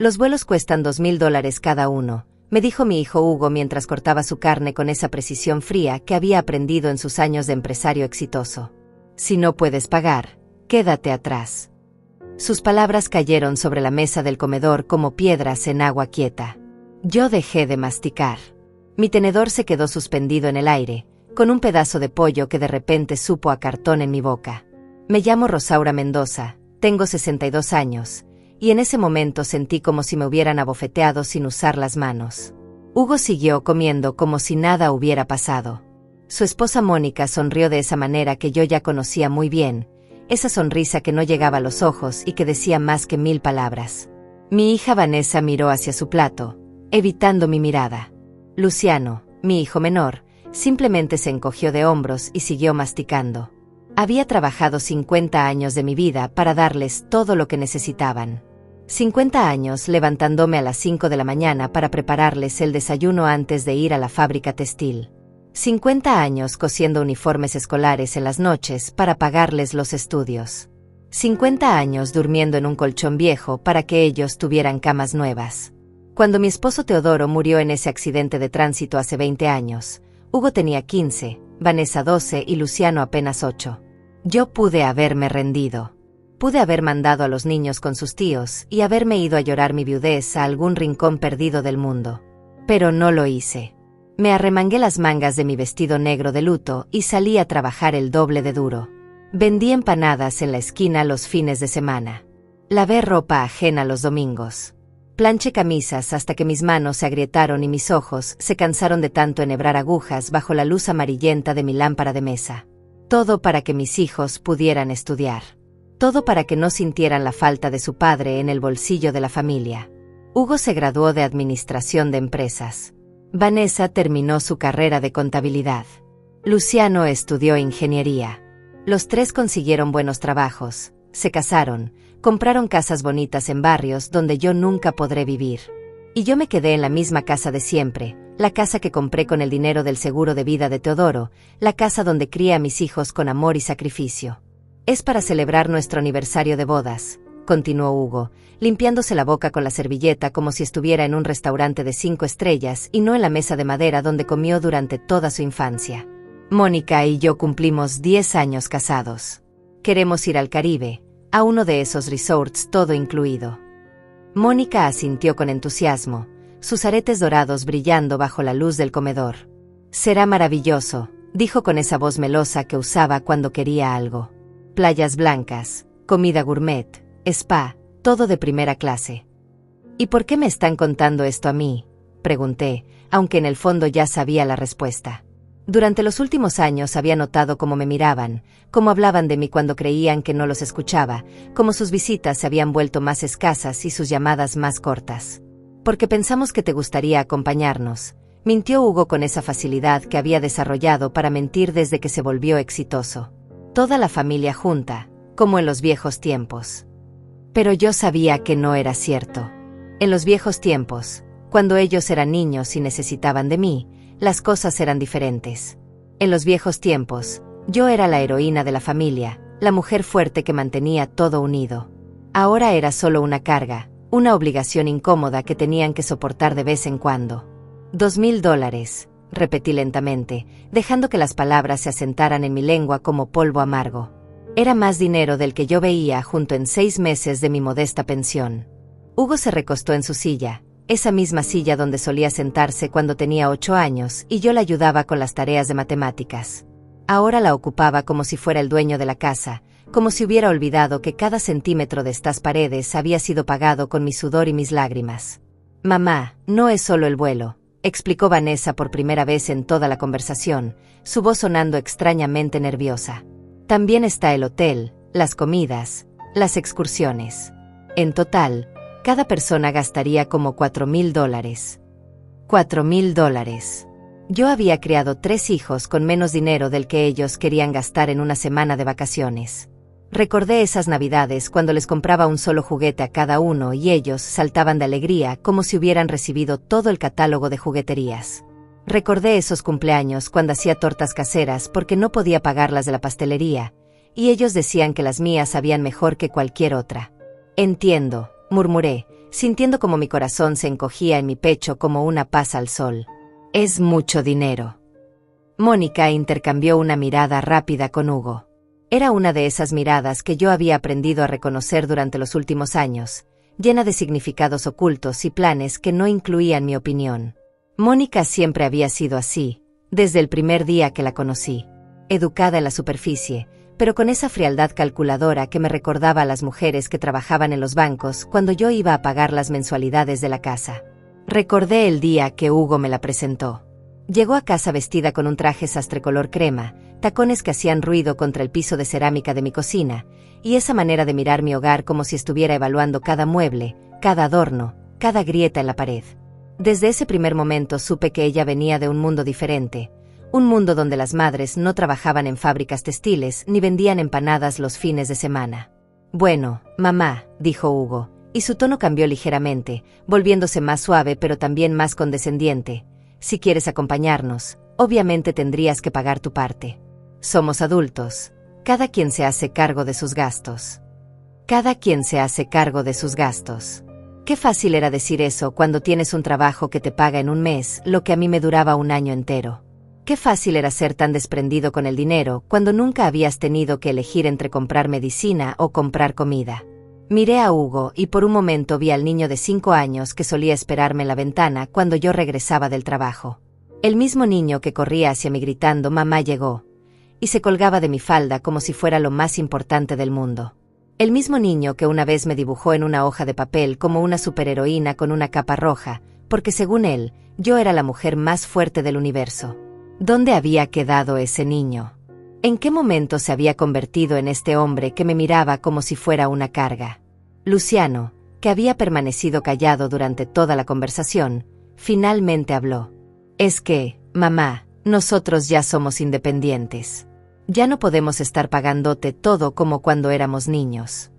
Los vuelos cuestan $2000 cada uno, me dijo mi hijo Hugo mientras cortaba su carne con esa precisión fría que había aprendido en sus años de empresario exitoso. Si no puedes pagar, quédate atrás. Sus palabras cayeron sobre la mesa del comedor como piedras en agua quieta. Yo dejé de masticar. Mi tenedor se quedó suspendido en el aire, con un pedazo de pollo que de repente supo a cartón en mi boca. Me llamo Rosaura Mendoza, tengo 62 años, y en ese momento sentí como si me hubieran abofeteado sin usar las manos. Hugo siguió comiendo como si nada hubiera pasado. Su esposa Mónica sonrió de esa manera que yo ya conocía muy bien, esa sonrisa que no llegaba a los ojos y que decía más que 1000 palabras. Mi hija Vanessa miró hacia su plato, evitando mi mirada. Luciano, mi hijo menor, simplemente se encogió de hombros y siguió masticando. Había trabajado 50 años de mi vida para darles todo lo que necesitaban. 50 años levantándome a las 5 de la mañana para prepararles el desayuno antes de ir a la fábrica textil. 50 años cosiendo uniformes escolares en las noches para pagarles los estudios. 50 años durmiendo en un colchón viejo para que ellos tuvieran camas nuevas. Cuando mi esposo Teodoro murió en ese accidente de tránsito hace 20 años, Hugo tenía 15, Vanessa 12 y Luciano apenas 8. Yo pude haberme rendido. Pude haber mandado a los niños con sus tíos y haberme ido a llorar mi viudez a algún rincón perdido del mundo. Pero no lo hice. Me arremangué las mangas de mi vestido negro de luto y salí a trabajar el doble de duro. Vendí empanadas en la esquina los fines de semana. Lavé ropa ajena los domingos. Planché camisas hasta que mis manos se agrietaron y mis ojos se cansaron de tanto enhebrar agujas bajo la luz amarillenta de mi lámpara de mesa. Todo para que mis hijos pudieran estudiar. Todo para que no sintieran la falta de su padre en el bolsillo de la familia. Hugo se graduó de Administración de Empresas. Vanessa terminó su carrera de contabilidad. Luciano estudió ingeniería. Los tres consiguieron buenos trabajos, se casaron, compraron casas bonitas en barrios donde yo nunca podré vivir. Y yo me quedé en la misma casa de siempre, la casa que compré con el dinero del seguro de vida de Teodoro, la casa donde crié a mis hijos con amor y sacrificio. Es para celebrar nuestro aniversario de bodas, continuó Hugo, limpiándose la boca con la servilleta como si estuviera en un restaurante de 5 estrellas y no en la mesa de madera donde comió durante toda su infancia. Mónica y yo cumplimos 10 años casados. Queremos ir al Caribe, a uno de esos resorts todo incluido. Mónica asintió con entusiasmo, sus aretes dorados brillando bajo la luz del comedor. Será maravilloso, dijo con esa voz melosa que usaba cuando quería algo. Playas blancas, comida gourmet, spa, todo de primera clase. ¿Y por qué me están contando esto a mí?, pregunté, aunque en el fondo ya sabía la respuesta. Durante los últimos años había notado cómo me miraban, cómo hablaban de mí cuando creían que no los escuchaba, cómo sus visitas se habían vuelto más escasas y sus llamadas más cortas. Porque pensamos que te gustaría acompañarnos, mintió Hugo con esa facilidad que había desarrollado para mentir desde que se volvió exitoso. Toda la familia junta, como en los viejos tiempos. Pero yo sabía que no era cierto. En los viejos tiempos, cuando ellos eran niños y necesitaban de mí, las cosas eran diferentes. En los viejos tiempos, yo era la heroína de la familia, la mujer fuerte que mantenía todo unido. Ahora era solo una carga, una obligación incómoda que tenían que soportar de vez en cuando. $2000, repetí lentamente, dejando que las palabras se asentaran en mi lengua como polvo amargo. Era más dinero del que yo veía junto en 6 meses de mi modesta pensión. Hugo se recostó en su silla, esa misma silla donde solía sentarse cuando tenía 8 años y yo la ayudaba con las tareas de matemáticas. Ahora la ocupaba como si fuera el dueño de la casa, como si hubiera olvidado que cada centímetro de estas paredes había sido pagado con mi sudor y mis lágrimas. Mamá, no es solo el vuelo, explicó Vanessa por primera vez en toda la conversación, su voz sonando extrañamente nerviosa. También está el hotel, las comidas, las excursiones. En total, cada persona gastaría como $4000. $4000. Yo había criado 3 hijos con menos dinero del que ellos querían gastar en una semana de vacaciones. Recordé esas navidades cuando les compraba un solo juguete a cada uno y ellos saltaban de alegría como si hubieran recibido todo el catálogo de jugueterías. Recordé esos cumpleaños cuando hacía tortas caseras porque no podía pagar las de la pastelería, y ellos decían que las mías sabían mejor que cualquier otra. Entiendo, murmuré, sintiendo como mi corazón se encogía en mi pecho como una paz al sol. Es mucho dinero. Mónica intercambió una mirada rápida con Hugo. Era una de esas miradas que yo había aprendido a reconocer durante los últimos años, llena de significados ocultos y planes que no incluían mi opinión. Mónica siempre había sido así, desde el primer día que la conocí. Educada en la superficie, pero con esa frialdad calculadora que me recordaba a las mujeres que trabajaban en los bancos cuando yo iba a pagar las mensualidades de la casa. Recordé el día que Hugo me la presentó. Llegó a casa vestida con un traje sastre color crema, tacones que hacían ruido contra el piso de cerámica de mi cocina, y esa manera de mirar mi hogar como si estuviera evaluando cada mueble, cada adorno, cada grieta en la pared. Desde ese primer momento supe que ella venía de un mundo diferente, un mundo donde las madres no trabajaban en fábricas textiles ni vendían empanadas los fines de semana. Bueno, mamá, dijo Hugo, y su tono cambió ligeramente, volviéndose más suave pero también más condescendiente. Si quieres acompañarnos, obviamente tendrías que pagar tu parte. Somos adultos. Cada quien se hace cargo de sus gastos. Cada quien se hace cargo de sus gastos. Qué fácil era decir eso cuando tienes un trabajo que te paga en un mes lo que a mí me duraba un año entero. Qué fácil era ser tan desprendido con el dinero cuando nunca habías tenido que elegir entre comprar medicina o comprar comida. Miré a Hugo y por un momento vi al niño de 5 años que solía esperarme en la ventana cuando yo regresaba del trabajo. El mismo niño que corría hacia mí gritando «Mamá llegó», y se colgaba de mi falda como si fuera lo más importante del mundo. El mismo niño que una vez me dibujó en una hoja de papel como una superheroína con una capa roja, porque según él, yo era la mujer más fuerte del universo. ¿Dónde había quedado ese niño? ¿En qué momento se había convertido en este hombre que me miraba como si fuera una carga? Luciano, que había permanecido callado durante toda la conversación, finalmente habló. Es que, mamá, nosotros ya somos independientes. Ya no podemos estar pagándote todo como cuando éramos niños.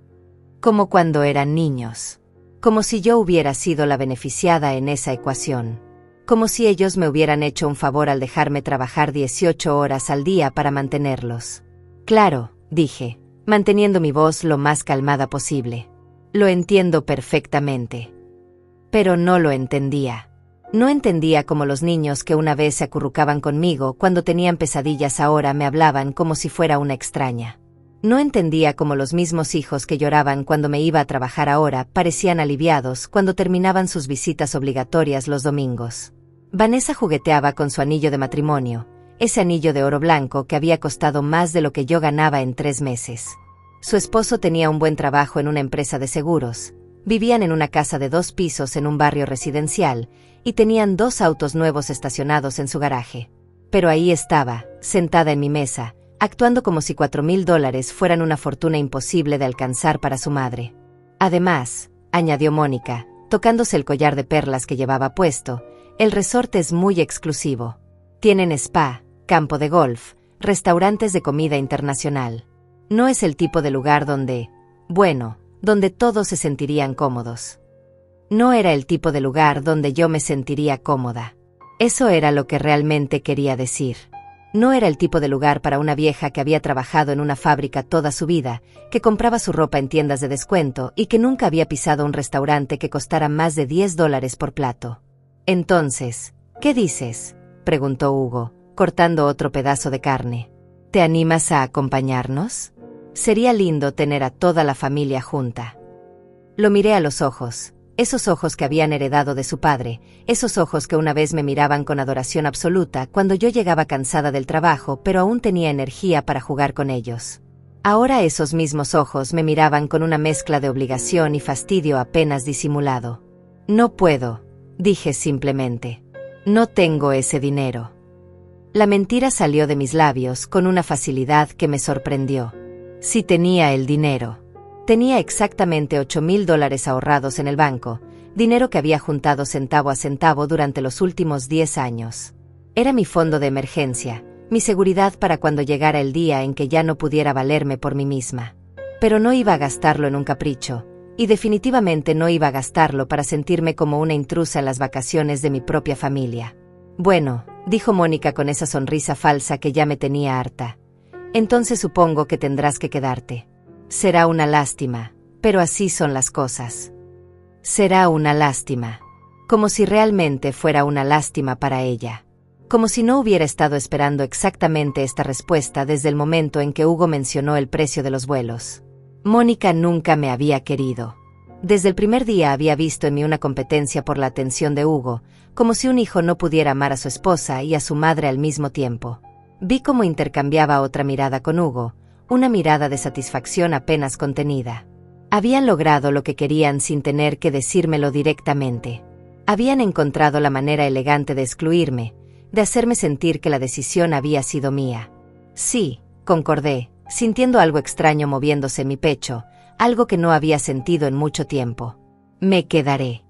Como cuando eran niños. Como si yo hubiera sido la beneficiada en esa ecuación. Como si ellos me hubieran hecho un favor al dejarme trabajar 18 horas al día para mantenerlos. Claro, dije, manteniendo mi voz lo más calmada posible. Lo entiendo perfectamente. Pero no lo entendía. No entendía cómo los niños que una vez se acurrucaban conmigo cuando tenían pesadillas ahora me hablaban como si fuera una extraña. No entendía cómo los mismos hijos que lloraban cuando me iba a trabajar ahora parecían aliviados cuando terminaban sus visitas obligatorias los domingos. Vanessa jugueteaba con su anillo de matrimonio, ese anillo de oro blanco que había costado más de lo que yo ganaba en 3 meses. Su esposo tenía un buen trabajo en una empresa de seguros, vivían en una casa de 2 pisos en un barrio residencial, y tenían 2 autos nuevos estacionados en su garaje. Pero ahí estaba, sentada en mi mesa, actuando como si $4,000 fueran una fortuna imposible de alcanzar para su madre. Además, añadió Mónica, tocándose el collar de perlas que llevaba puesto, el resort es muy exclusivo. Tienen spa, campo de golf, restaurantes de comida internacional. No es el tipo de lugar donde todos se sentirían cómodos. No era el tipo de lugar donde yo me sentiría cómoda. Eso era lo que realmente quería decir. No era el tipo de lugar para una vieja que había trabajado en una fábrica toda su vida, que compraba su ropa en tiendas de descuento y que nunca había pisado un restaurante que costara más de $10 por plato. Entonces, ¿qué dices?, preguntó Hugo, cortando otro pedazo de carne. ¿Te animas a acompañarnos? Sería lindo tener a toda la familia junta. Lo miré a los ojos, esos ojos que habían heredado de su padre, esos ojos que una vez me miraban con adoración absoluta cuando yo llegaba cansada del trabajo pero aún tenía energía para jugar con ellos. Ahora esos mismos ojos me miraban con una mezcla de obligación y fastidio apenas disimulado. No puedo, dije simplemente. No tengo ese dinero. La mentira salió de mis labios con una facilidad que me sorprendió. Sí tenía el dinero. Tenía exactamente $8,000 ahorrados en el banco, dinero que había juntado centavo a centavo durante los últimos 10 años. Era mi fondo de emergencia, mi seguridad para cuando llegara el día en que ya no pudiera valerme por mí misma. Pero no iba a gastarlo en un capricho, y definitivamente no iba a gastarlo para sentirme como una intrusa en las vacaciones de mi propia familia. Bueno, dijo Mónica con esa sonrisa falsa que ya me tenía harta. Entonces supongo que tendrás que quedarte. Será una lástima, pero así son las cosas. Será una lástima. Como si realmente fuera una lástima para ella. Como si no hubiera estado esperando exactamente esta respuesta desde el momento en que Hugo mencionó el precio de los vuelos. Mónica nunca me había querido. Desde el primer día había visto en mí una competencia por la atención de Hugo, como si un hijo no pudiera amar a su esposa y a su madre al mismo tiempo. Vi cómo intercambiaba otra mirada con Hugo, una mirada de satisfacción apenas contenida. Habían logrado lo que querían sin tener que decírmelo directamente. Habían encontrado la manera elegante de excluirme, de hacerme sentir que la decisión había sido mía. Sí, concordé, sintiendo algo extraño moviéndose en mi pecho, algo que no había sentido en mucho tiempo. Me quedaré.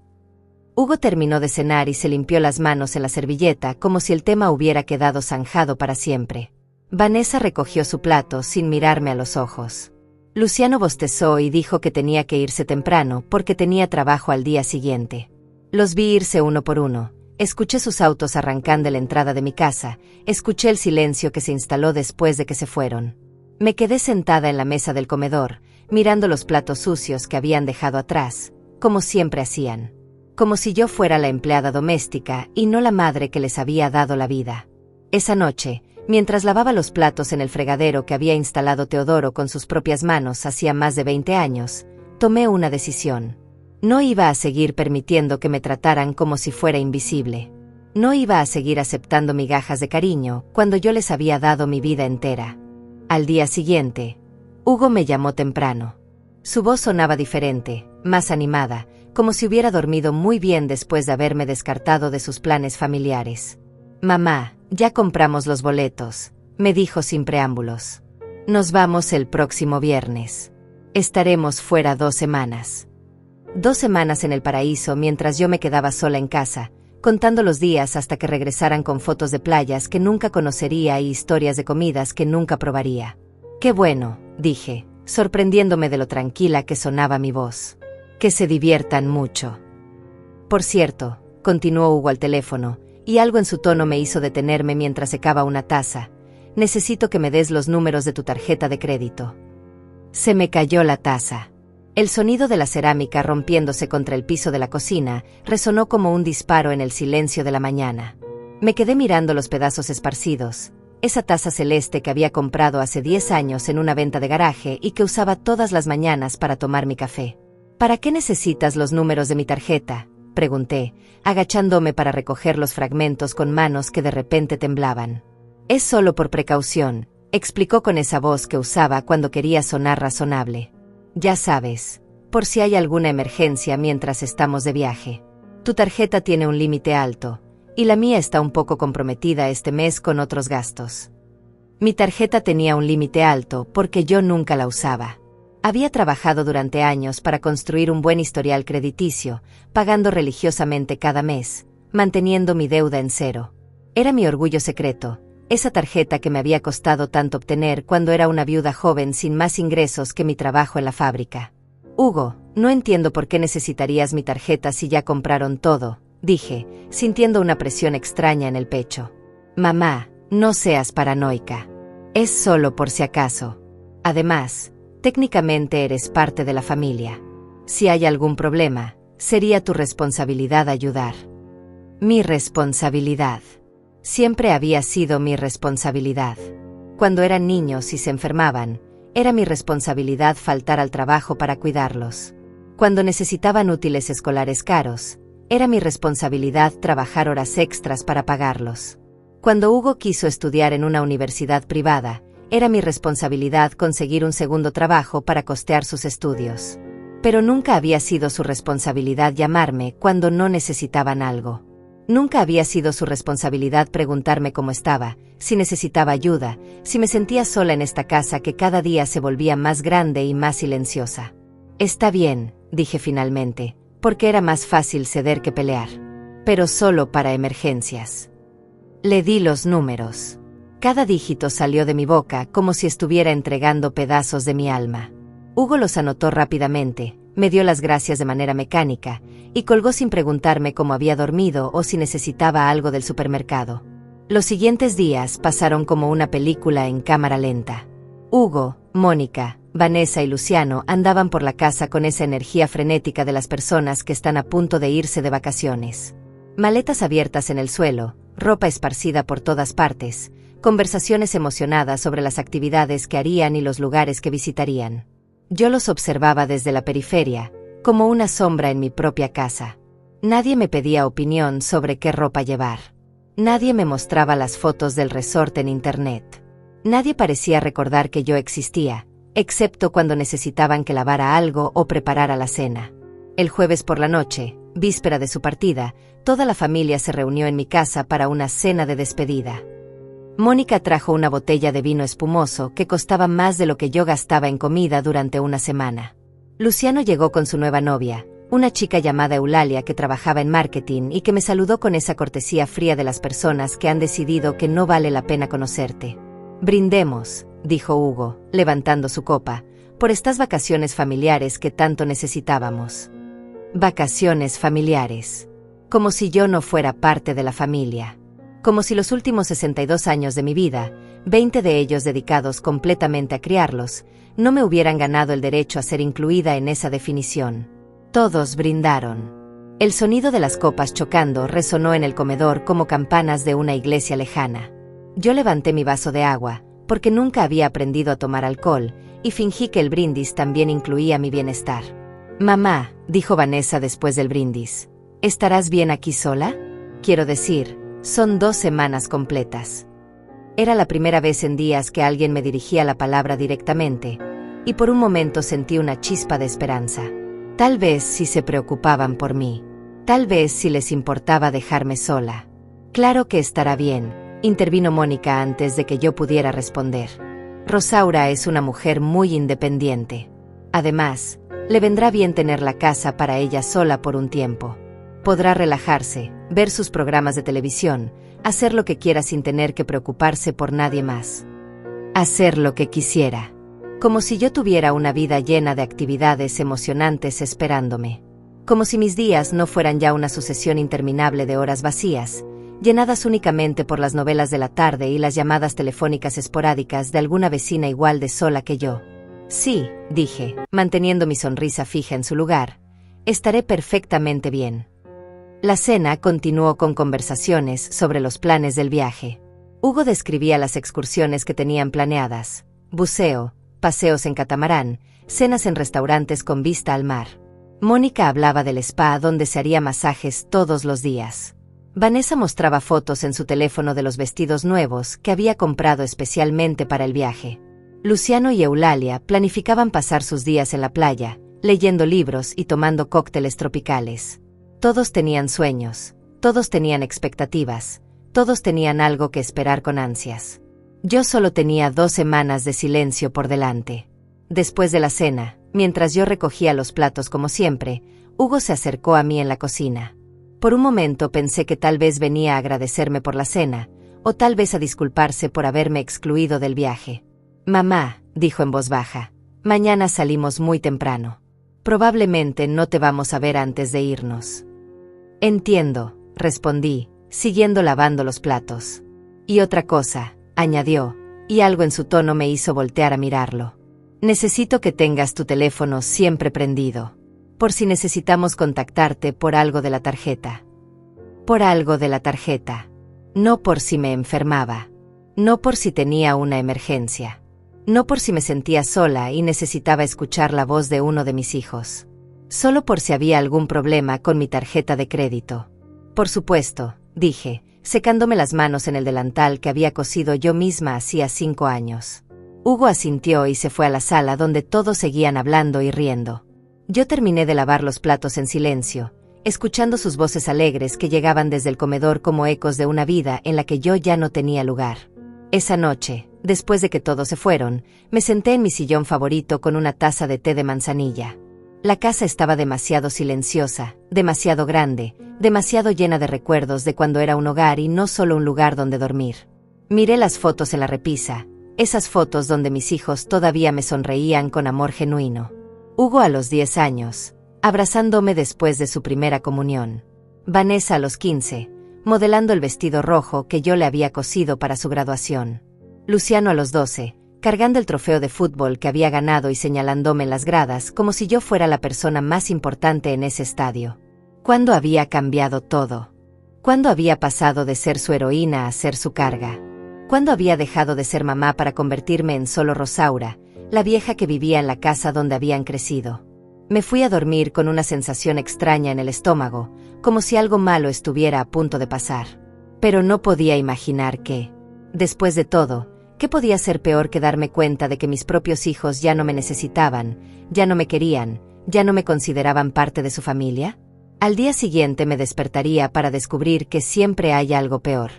Hugo terminó de cenar y se limpió las manos en la servilleta como si el tema hubiera quedado zanjado para siempre. Vanessa recogió su plato sin mirarme a los ojos. Luciano bostezó y dijo que tenía que irse temprano porque tenía trabajo al día siguiente. Los vi irse uno por uno. Escuché sus autos arrancando de la entrada de mi casa, escuché el silencio que se instaló después de que se fueron. Me quedé sentada en la mesa del comedor, mirando los platos sucios que habían dejado atrás, como siempre hacían. Como si yo fuera la empleada doméstica y no la madre que les había dado la vida. Esa noche, mientras lavaba los platos en el fregadero que había instalado Teodoro con sus propias manos hacía más de 20 años, tomé una decisión. No iba a seguir permitiendo que me trataran como si fuera invisible. No iba a seguir aceptando migajas de cariño cuando yo les había dado mi vida entera. Al día siguiente, Hugo me llamó temprano. Su voz sonaba diferente, más animada, como si hubiera dormido muy bien después de haberme descartado de sus planes familiares. «Mamá, ya compramos los boletos», me dijo sin preámbulos. «Nos vamos el próximo viernes. Estaremos fuera 2 semanas». 2 semanas en el paraíso mientras yo me quedaba sola en casa, contando los días hasta que regresaran con fotos de playas que nunca conocería y historias de comidas que nunca probaría. «Qué bueno», dije, sorprendiéndome de lo tranquila que sonaba mi voz. «Que se diviertan mucho». «Por cierto», continuó Hugo al teléfono, y algo en su tono me hizo detenerme mientras secaba una taza, «necesito que me des los números de tu tarjeta de crédito». Se me cayó la taza. El sonido de la cerámica rompiéndose contra el piso de la cocina resonó como un disparo en el silencio de la mañana. Me quedé mirando los pedazos esparcidos, esa taza celeste que había comprado hace 10 años en una venta de garaje y que usaba todas las mañanas para tomar mi café. «¿Para qué necesitas los números de mi tarjeta?», pregunté, agachándome para recoger los fragmentos con manos que de repente temblaban. «Es solo por precaución», explicó con esa voz que usaba cuando quería sonar razonable. «Ya sabes, por si hay alguna emergencia mientras estamos de viaje. Tu tarjeta tiene un límite alto, y la mía está un poco comprometida este mes con otros gastos». Mi tarjeta tenía un límite alto porque yo nunca la usaba. Había trabajado durante años para construir un buen historial crediticio, pagando religiosamente cada mes, manteniendo mi deuda en cero. Era mi orgullo secreto, esa tarjeta que me había costado tanto obtener cuando era una viuda joven sin más ingresos que mi trabajo en la fábrica. «Hugo, no entiendo por qué necesitarías mi tarjeta si ya compraron todo», dije, sintiendo una presión extraña en el pecho. «Mamá, no seas paranoica. Es solo por si acaso. Además, técnicamente eres parte de la familia. Si hay algún problema, sería tu responsabilidad ayudar». Mi responsabilidad. Siempre había sido mi responsabilidad. Cuando eran niños y se enfermaban, era mi responsabilidad faltar al trabajo para cuidarlos. Cuando necesitaban útiles escolares caros, era mi responsabilidad trabajar horas extras para pagarlos. Cuando Hugo quiso estudiar en una universidad privada, era mi responsabilidad conseguir un segundo trabajo para costear sus estudios. Pero nunca había sido su responsabilidad llamarme cuando no necesitaban algo. Nunca había sido su responsabilidad preguntarme cómo estaba, si necesitaba ayuda, si me sentía sola en esta casa que cada día se volvía más grande y más silenciosa. «Está bien», dije finalmente, porque era más fácil ceder que pelear. «Pero solo para emergencias». Le di los números. Cada dígito salió de mi boca como si estuviera entregando pedazos de mi alma. Hugo los anotó rápidamente, me dio las gracias de manera mecánica, y colgó sin preguntarme cómo había dormido o si necesitaba algo del supermercado. Los siguientes días pasaron como una película en cámara lenta. Hugo, Mónica, Vanessa y Luciano andaban por la casa con esa energía frenética de las personas que están a punto de irse de vacaciones. Maletas abiertas en el suelo, ropa esparcida por todas partes, conversaciones emocionadas sobre las actividades que harían y los lugares que visitarían. Yo los observaba desde la periferia, como una sombra en mi propia casa. Nadie me pedía opinión sobre qué ropa llevar. Nadie me mostraba las fotos del resort en internet. Nadie parecía recordar que yo existía, excepto cuando necesitaban que lavara algo o preparara la cena. El jueves por la noche, víspera de su partida, toda la familia se reunió en mi casa para una cena de despedida. Mónica trajo una botella de vino espumoso que costaba más de lo que yo gastaba en comida durante una semana. Luciano llegó con su nueva novia, una chica llamada Eulalia que trabajaba en marketing y que me saludó con esa cortesía fría de las personas que han decidido que no vale la pena conocerte. Brindemos, dijo Hugo, levantando su copa, por estas vacaciones familiares que tanto necesitábamos. Vacaciones familiares. Como si yo no fuera parte de la familia. Como si los últimos 62 años de mi vida, 20 de ellos dedicados completamente a criarlos, no me hubieran ganado el derecho a ser incluida en esa definición. Todos brindaron. El sonido de las copas chocando resonó en el comedor como campanas de una iglesia lejana. Yo levanté mi vaso de agua, porque nunca había aprendido a tomar alcohol, y fingí que el brindis también incluía mi bienestar. Mamá, dijo Vanessa después del brindis, ¿estarás bien aquí sola? Quiero decir, son 2 semanas completas. Era la primera vez en días que alguien me dirigía la palabra directamente, y por un momento sentí una chispa de esperanza. Tal vez si se preocupaban por mí. Tal vez si les importaba dejarme sola. Claro que estará bien, intervino Mónica antes de que yo pudiera responder. Rosaura es una mujer muy independiente. Además, le vendrá bien tener la casa para ella sola por un tiempo. Podrá relajarse, ver sus programas de televisión, hacer lo que quiera sin tener que preocuparse por nadie más. Hacer lo que quisiera. Como si yo tuviera una vida llena de actividades emocionantes esperándome. Como si mis días no fueran ya una sucesión interminable de horas vacías, llenadas únicamente por las novelas de la tarde y las llamadas telefónicas esporádicas de alguna vecina igual de sola que yo. Sí, dije, manteniendo mi sonrisa fija en su lugar, estaré perfectamente bien. La cena continuó con conversaciones sobre los planes del viaje. Hugo describía las excursiones que tenían planeadas: buceo, paseos en catamarán, cenas en restaurantes con vista al mar. Mónica hablaba del spa donde se haría masajes todos los días. Vanessa mostraba fotos en su teléfono de los vestidos nuevos que había comprado especialmente para el viaje. Luciano y Eulalia planificaban pasar sus días en la playa, leyendo libros y tomando cócteles tropicales. Todos tenían sueños, todos tenían expectativas, todos tenían algo que esperar con ansias. Yo solo tenía 2 semanas de silencio por delante. Después de la cena, mientras yo recogía los platos como siempre, Hugo se acercó a mí en la cocina. Por un momento pensé que tal vez venía a agradecerme por la cena, o tal vez a disculparse por haberme excluido del viaje. Mamá, dijo en voz baja, mañana salimos muy temprano. Probablemente no te vamos a ver antes de irnos. Entiendo, respondí, siguiendo lavando los platos. Y otra cosa, añadió, y algo en su tono me hizo voltear a mirarlo. Necesito que tengas tu teléfono siempre prendido, por si necesitamos contactarte por algo de la tarjeta. Por algo de la tarjeta. No por si me enfermaba. No por si tenía una emergencia. No por si me sentía sola y necesitaba escuchar la voz de uno de mis hijos. Solo por si había algún problema con mi tarjeta de crédito. Por supuesto, dije, secándome las manos en el delantal que había cosido yo misma hacía 5 años. Hugo asintió y se fue a la sala donde todos seguían hablando y riendo. Yo terminé de lavar los platos en silencio, escuchando sus voces alegres que llegaban desde el comedor como ecos de una vida en la que yo ya no tenía lugar. Esa noche, después de que todos se fueron, me senté en mi sillón favorito con una taza de té de manzanilla. La casa estaba demasiado silenciosa, demasiado grande, demasiado llena de recuerdos de cuando era un hogar y no solo un lugar donde dormir. Miré las fotos en la repisa, esas fotos donde mis hijos todavía me sonreían con amor genuino. Hugo a los 10 años, abrazándome después de su primera comunión. Vanessa a los 15, modelando el vestido rojo que yo le había cosido para su graduación. Luciano a los 12, cargando el trofeo de fútbol que había ganado y señalándome en las gradas como si yo fuera la persona más importante en ese estadio. ¿Cuándo había cambiado todo? ¿Cuándo había pasado de ser su heroína a ser su carga? ¿Cuándo había dejado de ser mamá para convertirme en solo Rosaura, la vieja que vivía en la casa donde habían crecido? Me fui a dormir con una sensación extraña en el estómago, como si algo malo estuviera a punto de pasar. Pero no podía imaginar que, después de todo, ¿qué podía ser peor que darme cuenta de que mis propios hijos ya no me necesitaban, ya no me querían, ya no me consideraban parte de su familia? Al día siguiente me despertaría para descubrir que siempre hay algo peor.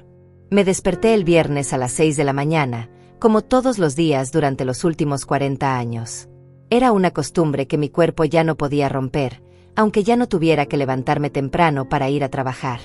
Me desperté el viernes a las 6 de la mañana, como todos los días durante los últimos 40 años. Era una costumbre que mi cuerpo ya no podía romper, aunque ya no tuviera que levantarme temprano para ir a trabajar.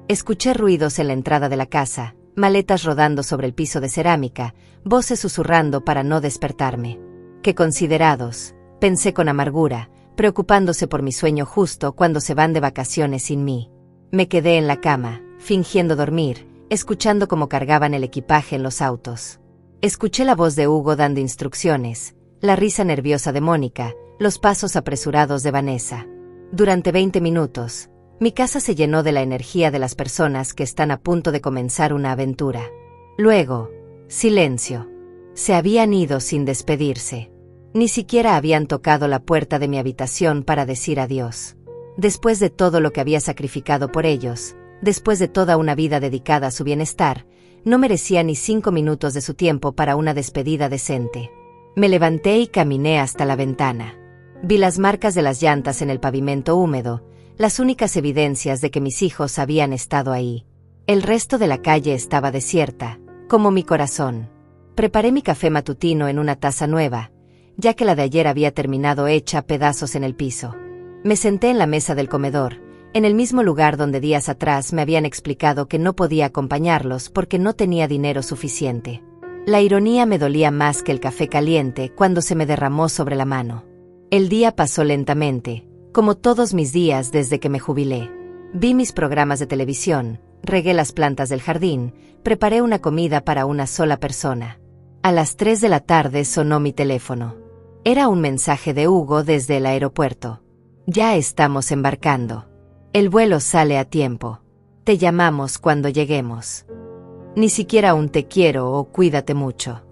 Escuché ruidos en la entrada de la casa, maletas rodando sobre el piso de cerámica, voces susurrando para no despertarme. ¡Qué considerados!, pensé con amargura, preocupándose por mi sueño justo cuando se van de vacaciones sin mí. Me quedé en la cama, fingiendo dormir, escuchando cómo cargaban el equipaje en los autos. Escuché la voz de Hugo dando instrucciones, la risa nerviosa de Mónica, los pasos apresurados de Vanessa. Durante 20 minutos, mi casa se llenó de la energía de las personas que están a punto de comenzar una aventura. Luego, silencio. Se habían ido sin despedirse. Ni siquiera habían tocado la puerta de mi habitación para decir adiós. Después de todo lo que había sacrificado por ellos, después de toda una vida dedicada a su bienestar, no merecía ni 5 minutos de su tiempo para una despedida decente. Me levanté y caminé hasta la ventana. Vi las marcas de las llantas en el pavimento húmedo, las únicas evidencias de que mis hijos habían estado ahí. El resto de la calle estaba desierta, como mi corazón. Preparé mi café matutino en una taza nueva, ya que la de ayer había terminado hecha pedazos en el piso. Me senté en la mesa del comedor, en el mismo lugar donde días atrás me habían explicado que no podía acompañarlos porque no tenía dinero suficiente. La ironía me dolía más que el café caliente cuando se me derramó sobre la mano. El día pasó lentamente, como todos mis días desde que me jubilé. Vi mis programas de televisión, regué las plantas del jardín, preparé una comida para una sola persona. A las 3 de la tarde sonó mi teléfono. Era un mensaje de Hugo desde el aeropuerto. Ya estamos embarcando. El vuelo sale a tiempo. Te llamamos cuando lleguemos. Ni siquiera un te quiero o cuídate mucho.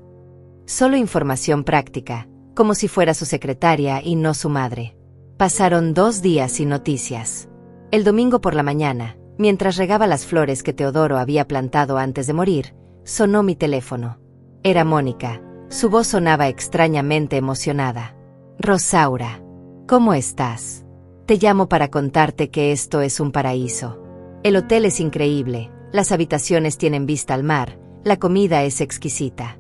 Solo información práctica, como si fuera su secretaria y no su madre. Pasaron 2 días sin noticias. El domingo por la mañana, mientras regaba las flores que Teodoro había plantado antes de morir, sonó mi teléfono. Era Mónica. Su voz sonaba extrañamente emocionada. Rosaura, ¿cómo estás? Te llamo para contarte que esto es un paraíso. El hotel es increíble, las habitaciones tienen vista al mar, la comida es exquisita.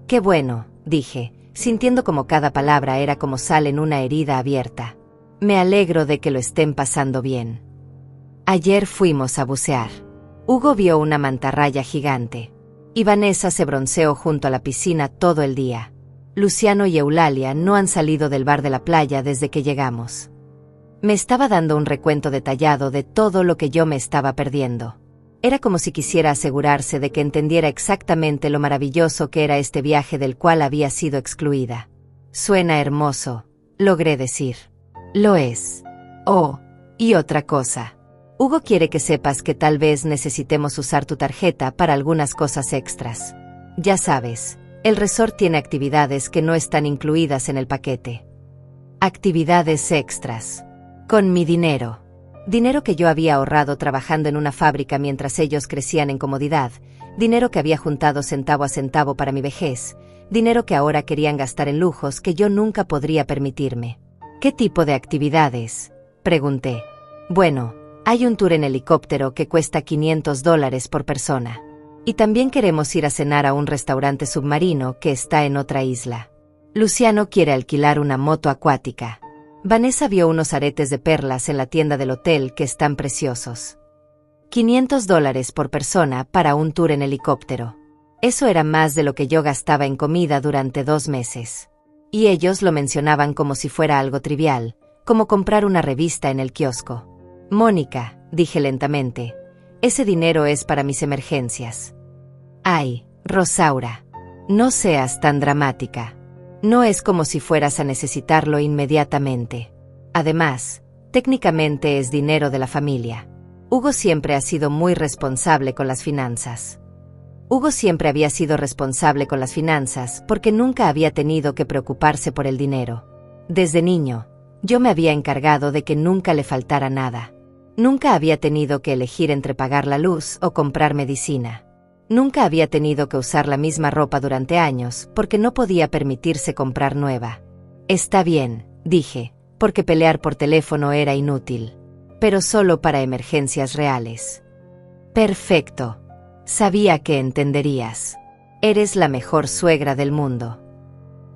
Qué bueno, dije, sintiendo como cada palabra era como sal en una herida abierta. Me alegro de que lo estén pasando bien. Ayer fuimos a bucear. Hugo vio una mantarraya gigante. Y Vanessa se bronceó junto a la piscina todo el día. Luciano y Eulalia no han salido del bar de la playa desde que llegamos. Me estaba dando un recuento detallado de todo lo que yo me estaba perdiendo. Era como si quisiera asegurarse de que entendiera exactamente lo maravilloso que era este viaje del cual había sido excluida. Suena hermoso, logré decir. Lo es. Oh, y otra cosa. Hugo quiere que sepas que tal vez necesitemos usar tu tarjeta para algunas cosas extras. Ya sabes, el resort tiene actividades que no están incluidas en el paquete. Actividades extras. Con mi dinero. Dinero que yo había ahorrado trabajando en una fábrica mientras ellos crecían en comodidad, dinero que había juntado centavo a centavo para mi vejez, dinero que ahora querían gastar en lujos que yo nunca podría permitirme. ¿Qué tipo de actividades?, pregunté. Bueno, hay un tour en helicóptero que cuesta $500 por persona. Y también queremos ir a cenar a un restaurante submarino que está en otra isla. Luciano quiere alquilar una moto acuática. Vanessa vio unos aretes de perlas en la tienda del hotel que están preciosos. $500 por persona para un tour en helicóptero. Eso era más de lo que yo gastaba en comida durante 2 meses. Y ellos lo mencionaban como si fuera algo trivial, como comprar una revista en el kiosco. Mónica, dije lentamente, ese dinero es para mis emergencias. Ay, Rosaura. No seas tan dramática. No es como si fueras a necesitarlo inmediatamente. Además, técnicamente es dinero de la familia. Hugo siempre ha sido muy responsable con las finanzas. Hugo siempre había sido responsable con las finanzas porque nunca había tenido que preocuparse por el dinero. Desde niño, yo me había encargado de que nunca le faltara nada. Nunca había tenido que elegir entre pagar la luz o comprar medicina. Nunca había tenido que usar la misma ropa durante años porque no podía permitirse comprar nueva. Está bien, dije, porque pelear por teléfono era inútil. Pero solo para emergencias reales. Perfecto. Sabía que entenderías. Eres la mejor suegra del mundo.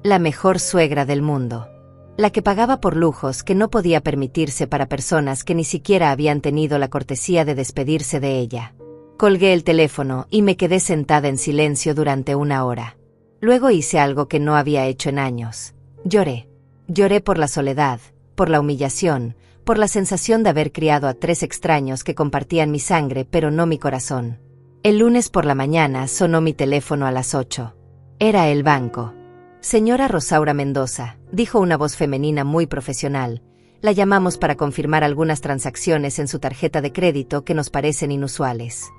La mejor suegra del mundo. La que pagaba por lujos que no podía permitirse para personas que ni siquiera habían tenido la cortesía de despedirse de ella. Colgué el teléfono y me quedé sentada en silencio durante 1 hora. Luego hice algo que no había hecho en años. Lloré. Lloré por la soledad, por la humillación, por la sensación de haber criado a 3 extraños que compartían mi sangre pero no mi corazón. El lunes por la mañana sonó mi teléfono a las 8. Era el banco. Señora Rosaura Mendoza, dijo una voz femenina muy profesional. La llamamos para confirmar algunas transacciones en su tarjeta de crédito que nos parecen inusuales.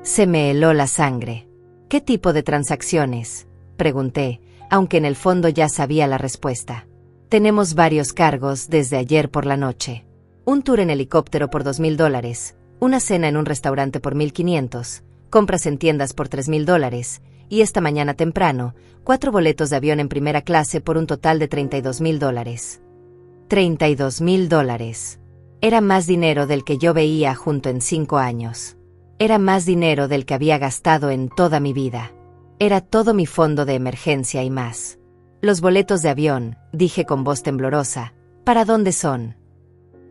Se me heló la sangre. ¿Qué tipo de transacciones?, pregunté, aunque en el fondo ya sabía la respuesta. Tenemos varios cargos desde ayer por la noche. Un tour en helicóptero por $2,000, una cena en un restaurante por $1,500, compras en tiendas por $3,000, y esta mañana temprano, 4 boletos de avión en primera clase por un total de $32,000. $32,000. Era más dinero del que yo veía junto en 5 años. Era más dinero del que había gastado en toda mi vida. Era todo mi fondo de emergencia y más. Los boletos de avión, dije con voz temblorosa. ¿Para dónde son?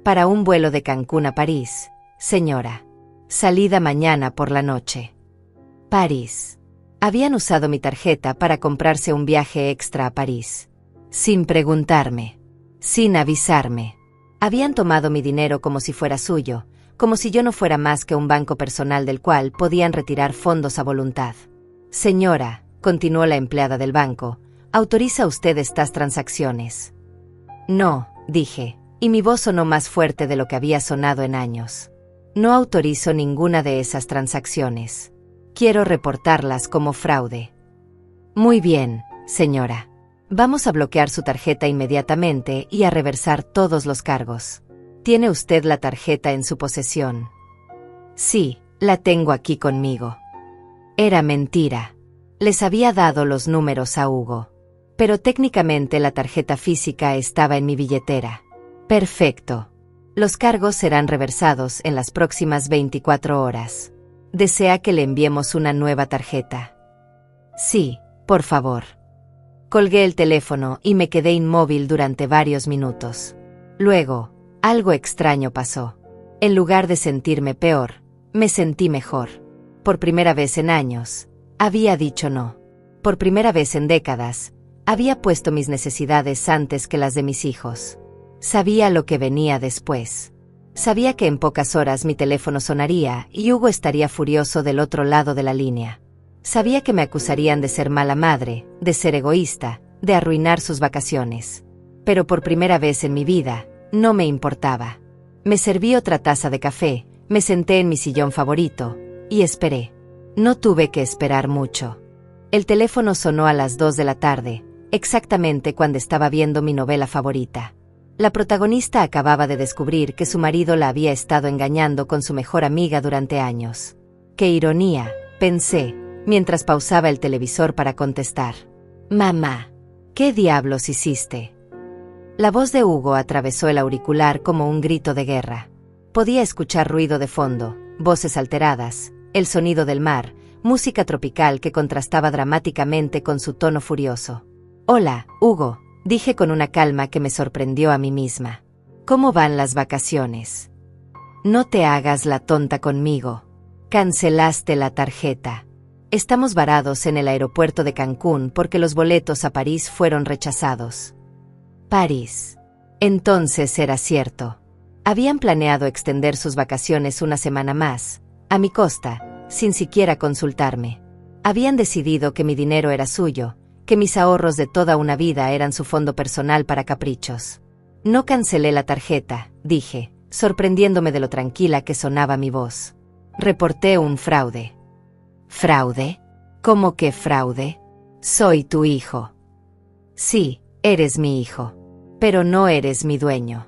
Para un vuelo de Cancún a París, señora. Salida mañana por la noche. París. Habían usado mi tarjeta para comprarse un viaje extra a París. Sin preguntarme. Sin avisarme. Habían tomado mi dinero como si fuera suyo, como si yo no fuera más que un banco personal del cual podían retirar fondos a voluntad. Señora, continuó la empleada del banco, ¿autoriza usted estas transacciones? No, dije, y mi voz sonó más fuerte de lo que había sonado en años. No autorizo ninguna de esas transacciones. Quiero reportarlas como fraude. Muy bien, señora. Vamos a bloquear su tarjeta inmediatamente y a reversar todos los cargos. ¿Tiene usted la tarjeta en su posesión? Sí, la tengo aquí conmigo. Era mentira. Les había dado los números a Hugo. Pero técnicamente la tarjeta física estaba en mi billetera. Perfecto. Los cargos serán reversados en las próximas 24 horas. ¿Desea que le enviemos una nueva tarjeta? Sí, por favor. Colgué el teléfono y me quedé inmóvil durante varios minutos. Luego, algo extraño pasó. En lugar de sentirme peor, me sentí mejor. Por primera vez en años, había dicho no. Por primera vez en décadas, había puesto mis necesidades antes que las de mis hijos. Sabía lo que venía después. Sabía que en pocas horas mi teléfono sonaría y Hugo estaría furioso del otro lado de la línea. Sabía que me acusarían de ser mala madre, de ser egoísta, de arruinar sus vacaciones. Pero por primera vez en mi vida, no me importaba. Me serví otra taza de café, me senté en mi sillón favorito, y esperé. No tuve que esperar mucho. El teléfono sonó a las 2 de la tarde, exactamente cuando estaba viendo mi novela favorita. La protagonista acababa de descubrir que su marido la había estado engañando con su mejor amiga durante años. ¡Qué ironía!, pensé, mientras pausaba el televisor para contestar. Mamá, ¿qué diablos hiciste? La voz de Hugo atravesó el auricular como un grito de guerra. Podía escuchar ruido de fondo, voces alteradas, el sonido del mar, música tropical que contrastaba dramáticamente con su tono furioso. Hola, Hugo, dije con una calma que me sorprendió a mí misma. ¿Cómo van las vacaciones? No te hagas la tonta conmigo. Cancelaste la tarjeta. Estamos varados en el aeropuerto de Cancún porque los boletos a París fueron rechazados. París. Entonces era cierto. Habían planeado extender sus vacaciones una semana más, a mi costa, sin siquiera consultarme. Habían decidido que mi dinero era suyo, que mis ahorros de toda una vida eran su fondo personal para caprichos. No cancelé la tarjeta, dije, sorprendiéndome de lo tranquila que sonaba mi voz. Reporté un fraude. ¿Fraude? ¿Cómo que fraude? Soy tu hijo. Sí, eres mi hijo. Pero no eres mi dueño.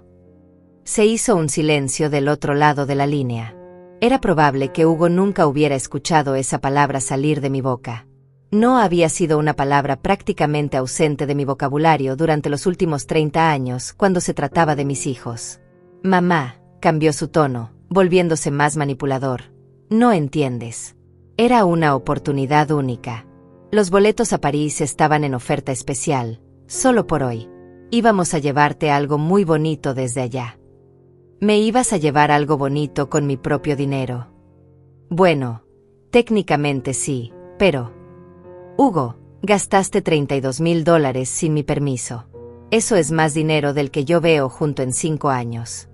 Se hizo un silencio del otro lado de la línea. Era probable que Hugo nunca hubiera escuchado esa palabra salir de mi boca. No había sido una palabra prácticamente ausente de mi vocabulario durante los últimos 30 años cuando se trataba de mis hijos. Mamá, cambió su tono, volviéndose más manipulador. No entiendes. Era una oportunidad única. Los boletos a París estaban en oferta especial, solo por hoy. Íbamos a llevarte algo muy bonito desde allá. ¿Me ibas a llevar algo bonito con mi propio dinero? Bueno, técnicamente sí, pero... Hugo, gastaste $32,000 sin mi permiso. Eso es más dinero del que yo veo junto en 5 años.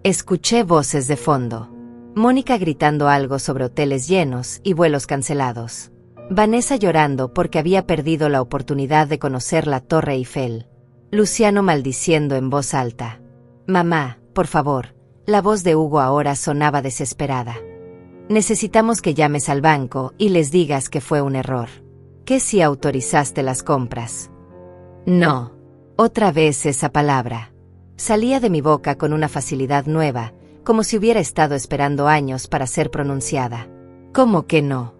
Escuché voces de fondo. Mónica gritando algo sobre hoteles llenos y vuelos cancelados. Vanessa llorando porque había perdido la oportunidad de conocer la Torre Eiffel. Luciano maldiciendo en voz alta. Mamá, por favor. La voz de Hugo ahora sonaba desesperada. Necesitamos que llames al banco y les digas que fue un error. ¿Qué si autorizaste las compras? No. Otra vez esa palabra. Salía de mi boca con una facilidad nueva, como si hubiera estado esperando años para ser pronunciada. ¿Cómo que no?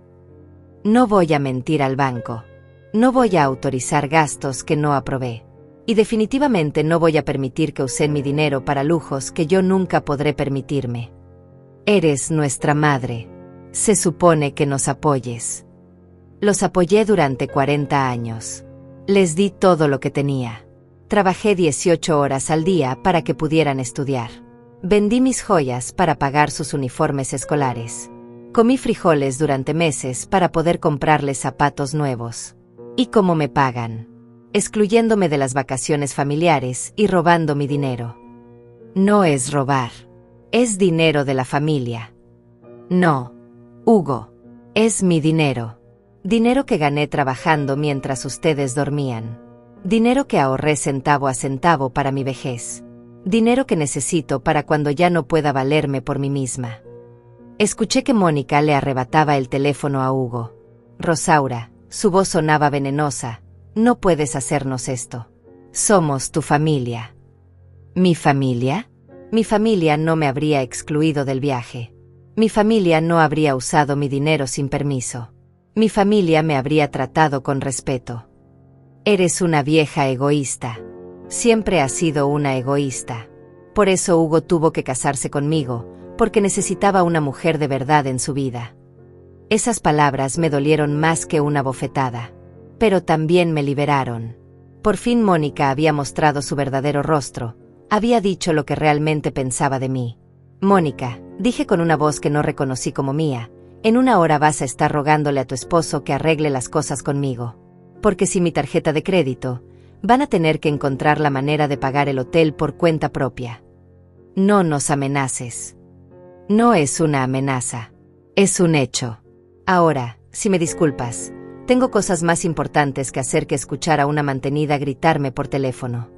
No voy a mentir al banco. No voy a autorizar gastos que no aprobé. Y definitivamente no voy a permitir que usen mi dinero para lujos que yo nunca podré permitirme. Eres nuestra madre. Se supone que nos apoyes. Los apoyé durante 40 años. Les di todo lo que tenía. Trabajé 18 horas al día para que pudieran estudiar. Vendí mis joyas para pagar sus uniformes escolares. Comí frijoles durante meses para poder comprarles zapatos nuevos. ¿Y cómo me pagan? Excluyéndome de las vacaciones familiares y robando mi dinero. No es robar. Es dinero de la familia. No, Hugo. Es mi dinero. Dinero que gané trabajando mientras ustedes dormían. Dinero que ahorré centavo a centavo para mi vejez. Dinero que necesito para cuando ya no pueda valerme por mí misma. Escuché que Mónica le arrebataba el teléfono a Hugo. Rosaura, su voz sonaba venenosa. No puedes hacernos esto. Somos tu familia. ¿Mi familia? Mi familia no me habría excluido del viaje. Mi familia no habría usado mi dinero sin permiso. Mi familia me habría tratado con respeto. Eres una vieja egoísta. Siempre has sido una egoísta. Por eso Hugo tuvo que casarse conmigo, porque necesitaba una mujer de verdad en su vida. Esas palabras me dolieron más que una bofetada. Pero también me liberaron. Por fin Mónica había mostrado su verdadero rostro. Había dicho lo que realmente pensaba de mí. Mónica, dije con una voz que no reconocí como mía, en 1 hora vas a estar rogándole a tu esposo que arregle las cosas conmigo. Porque sin mi tarjeta de crédito, van a tener que encontrar la manera de pagar el hotel por cuenta propia. No nos amenaces. No es una amenaza. Es un hecho. Ahora, si me disculpas, tengo cosas más importantes que hacer que escuchar a una mantenida gritarme por teléfono.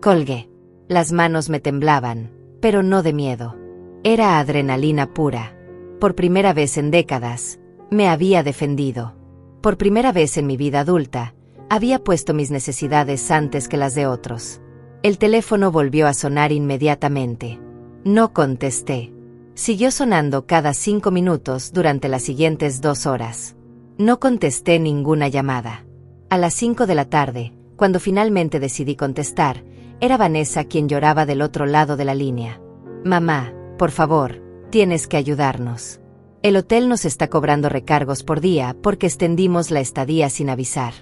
Colgué. Las manos me temblaban, pero no de miedo. Era adrenalina pura. Por primera vez en décadas, me había defendido. Por primera vez en mi vida adulta, había puesto mis necesidades antes que las de otros. El teléfono volvió a sonar inmediatamente. No contesté. Siguió sonando cada 5 minutos durante las siguientes 2 horas. No contesté ninguna llamada. A las 5 de la tarde, cuando finalmente decidí contestar, era Vanessa quien lloraba del otro lado de la línea. Mamá, por favor, tienes que ayudarnos. El hotel nos está cobrando recargos por día porque extendimos la estadía sin avisar.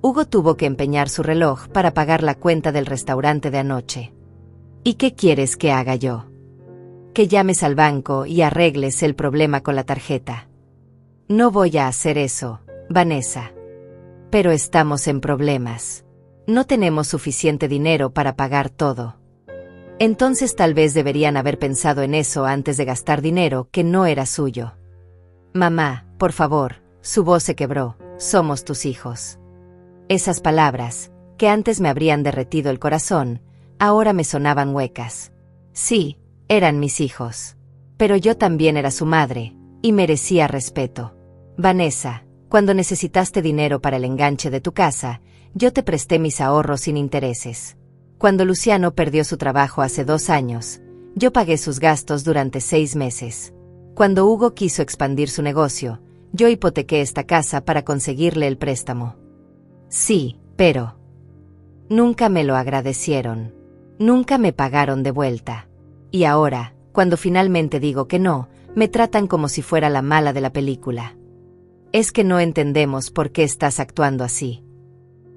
Hugo tuvo que empeñar su reloj para pagar la cuenta del restaurante de anoche. ¿Y qué quieres que haga yo? Que llames al banco y arregles el problema con la tarjeta. No voy a hacer eso, Vanessa. Pero estamos en problemas. No tenemos suficiente dinero para pagar todo. Entonces tal vez deberían haber pensado en eso antes de gastar dinero que no era suyo. Mamá, por favor, Su voz se quebró. Somos tus hijos. Esas palabras, que antes me habrían derretido el corazón, ahora me sonaban huecas. Sí, eran mis hijos. Pero yo también era su madre, y merecía respeto. Vanessa, cuando necesitaste dinero para el enganche de tu casa, yo te presté mis ahorros sin intereses. Cuando Luciano perdió su trabajo hace 2 años, yo pagué sus gastos durante 6 meses. Cuando Hugo quiso expandir su negocio, yo hipotequé esta casa para conseguirle el préstamo. Sí, pero nunca me lo agradecieron. Nunca me pagaron de vuelta. Y ahora, cuando finalmente digo que no, me tratan como si fuera la mala de la película. Es que no entendemos por qué estás actuando así.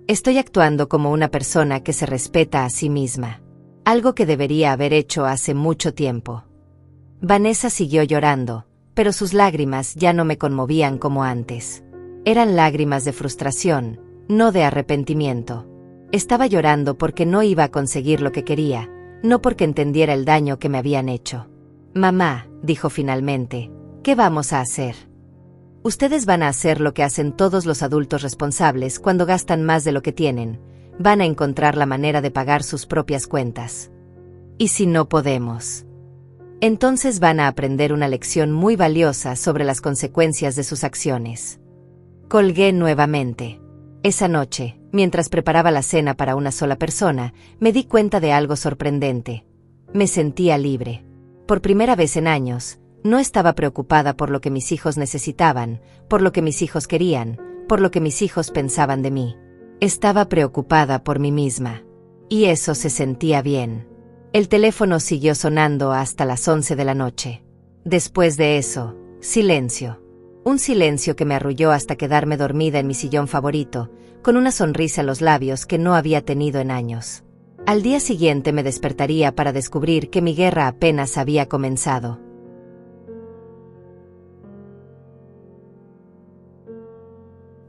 Estoy actuando como una persona que se respeta a sí misma. Algo que debería haber hecho hace mucho tiempo. Vanessa siguió llorando, pero sus lágrimas ya no me conmovían como antes. Eran lágrimas de frustración, no de arrepentimiento. Estaba llorando porque no iba a conseguir lo que quería, no porque entendiera el daño que me habían hecho. Mamá, dijo finalmente, ¿qué vamos a hacer? Ustedes van a hacer lo que hacen todos los adultos responsables cuando gastan más de lo que tienen. Van a encontrar la manera de pagar sus propias cuentas. ¿Y si no podemos? Entonces van a aprender una lección muy valiosa sobre las consecuencias de sus acciones. Colgué nuevamente. Esa noche, mientras preparaba la cena para una sola persona, me di cuenta de algo sorprendente. Me sentía libre. Por primera vez en años, no estaba preocupada por lo que mis hijos necesitaban, por lo que mis hijos querían, por lo que mis hijos pensaban de mí. Estaba preocupada por mí misma. Y eso se sentía bien. El teléfono siguió sonando hasta las 11 de la noche. Después de eso, silencio. Un silencio que me arrulló hasta quedarme dormida en mi sillón favorito, con una sonrisa en los labios que no había tenido en años. Al día siguiente me despertaría para descubrir que mi guerra apenas había comenzado.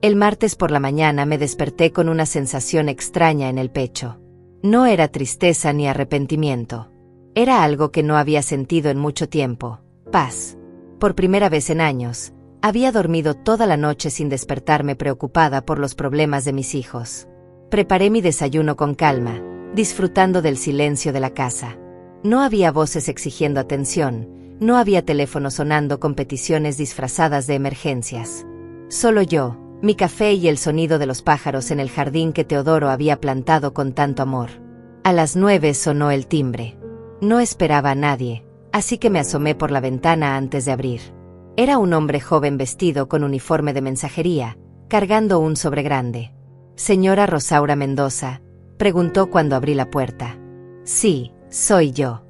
El martes por la mañana me desperté con una sensación extraña en el pecho. No era tristeza ni arrepentimiento. Era algo que no había sentido en mucho tiempo: paz. Por primera vez en años, había dormido toda la noche sin despertarme preocupada por los problemas de mis hijos. Preparé mi desayuno con calma, disfrutando del silencio de la casa. No había voces exigiendo atención, no había teléfono sonando con peticiones disfrazadas de emergencias. Solo yo, mi café y el sonido de los pájaros en el jardín que Teodoro había plantado con tanto amor. A las 9 sonó el timbre. No esperaba a nadie, así que me asomé por la ventana antes de abrir. Era un hombre joven vestido con uniforme de mensajería, cargando un sobre grande. «¿Señora Rosaura Mendoza?», preguntó cuando abrí la puerta. «Sí, soy yo.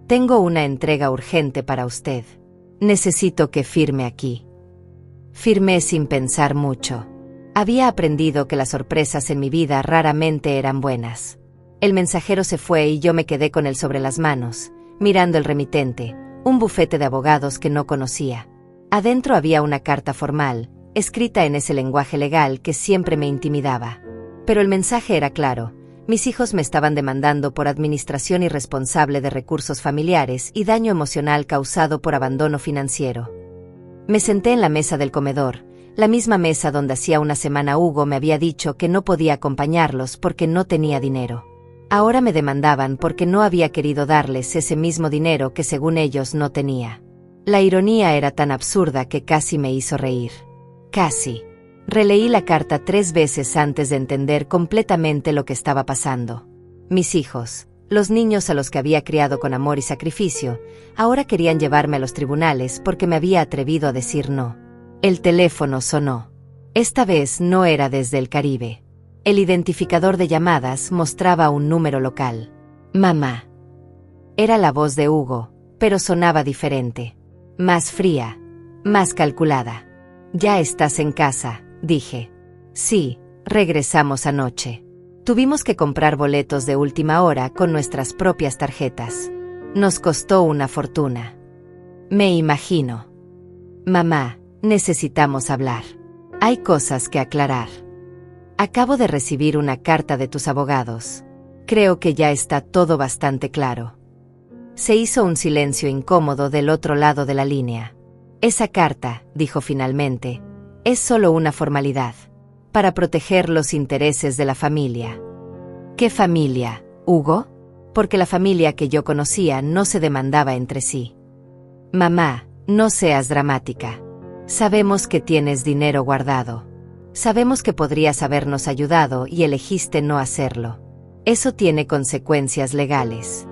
Tengo una entrega urgente para usted. Necesito que firme aquí». Firmé sin pensar mucho. Había aprendido que las sorpresas en mi vida raramente eran buenas. El mensajero se fue y yo me quedé con él sobre las manos, mirando el remitente, un bufete de abogados que no conocía. Adentro había una carta formal, escrita en ese lenguaje legal que siempre me intimidaba. Pero el mensaje era claro: mis hijos me estaban demandando por administración irresponsable de recursos familiares y daño emocional causado por abandono financiero. Me senté en la mesa del comedor, la misma mesa donde hacía una semana Hugo me había dicho que no podía acompañarlos porque no tenía dinero. Ahora me demandaban porque no había querido darles ese mismo dinero que según ellos no tenía. La ironía era tan absurda que casi me hizo reír. Casi. Releí la carta 3 veces antes de entender completamente lo que estaba pasando. Mis hijos, los niños a los que había criado con amor y sacrificio, ahora querían llevarme a los tribunales porque me había atrevido a decir no. El teléfono sonó. Esta vez no era desde el Caribe. El identificador de llamadas mostraba un número local. «Mamá». Era la voz de Hugo, pero sonaba diferente. Más fría, más calculada. «Ya estás en casa», dije. «Sí, regresamos anoche. Tuvimos que comprar boletos de última hora con nuestras propias tarjetas. Nos costó una fortuna». «Me imagino». «Mamá, necesitamos hablar. Hay cosas que aclarar. Acabo de recibir una carta de tus abogados. Creo que ya está todo bastante claro». Se hizo un silencio incómodo del otro lado de la línea. «Esa carta», dijo finalmente, Es solo una formalidad, para proteger los intereses de la familia. ¿Qué familia, Hugo? Porque la familia que yo conocía no se demandaba entre sí. Mamá, no seas dramática. Sabemos que tienes dinero guardado. Sabemos que podrías habernos ayudado y elegiste no hacerlo. Eso tiene consecuencias legales.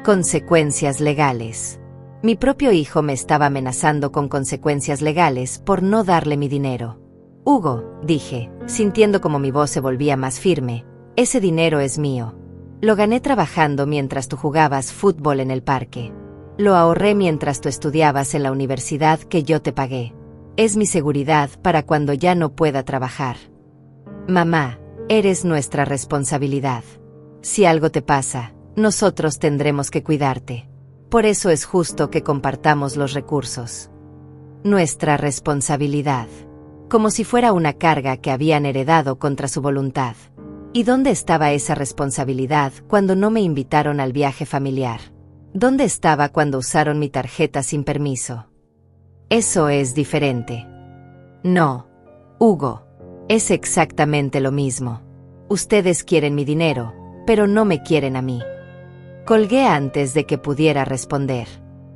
Consecuencias legales. Mi propio hijo me estaba amenazando con consecuencias legales por no darle mi dinero. Hugo, dije, sintiendo como mi voz se volvía más firme, ese dinero es mío. Lo gané trabajando mientras tú jugabas fútbol en el parque. Lo ahorré mientras tú estudiabas en la universidad que yo te pagué. Es mi seguridad para cuando ya no pueda trabajar. Mamá, eres nuestra responsabilidad. Si algo te pasa, nosotros tendremos que cuidarte. Por eso es justo que compartamos los recursos. Nuestra responsabilidad. Como si fuera una carga que habían heredado contra su voluntad. ¿Y dónde estaba esa responsabilidad cuando no me invitaron al viaje familiar? ¿Dónde estaba cuando usaron mi tarjeta sin permiso? Eso es diferente. No, Hugo. Es exactamente lo mismo. Ustedes quieren mi dinero, pero no me quieren a mí. Colgué antes de que pudiera responder.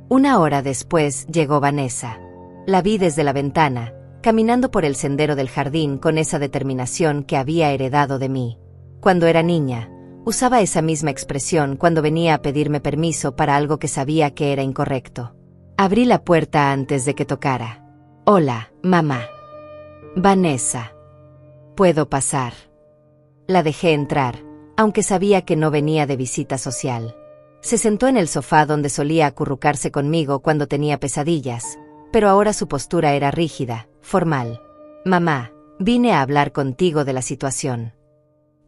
1 hora después llegó Vanessa. La vi desde la ventana, caminando por el sendero del jardín con esa determinación que había heredado de mí. Cuando era niña, usaba esa misma expresión cuando venía a pedirme permiso para algo que sabía que era incorrecto. Abrí la puerta antes de que tocara. Hola, mamá. Vanessa. ¿Puedo pasar? La dejé entrar, aunque sabía que no venía de visita social. Se sentó en el sofá donde solía acurrucarse conmigo cuando tenía pesadillas, pero ahora su postura era rígida, formal. Mamá, vine a hablar contigo de la situación.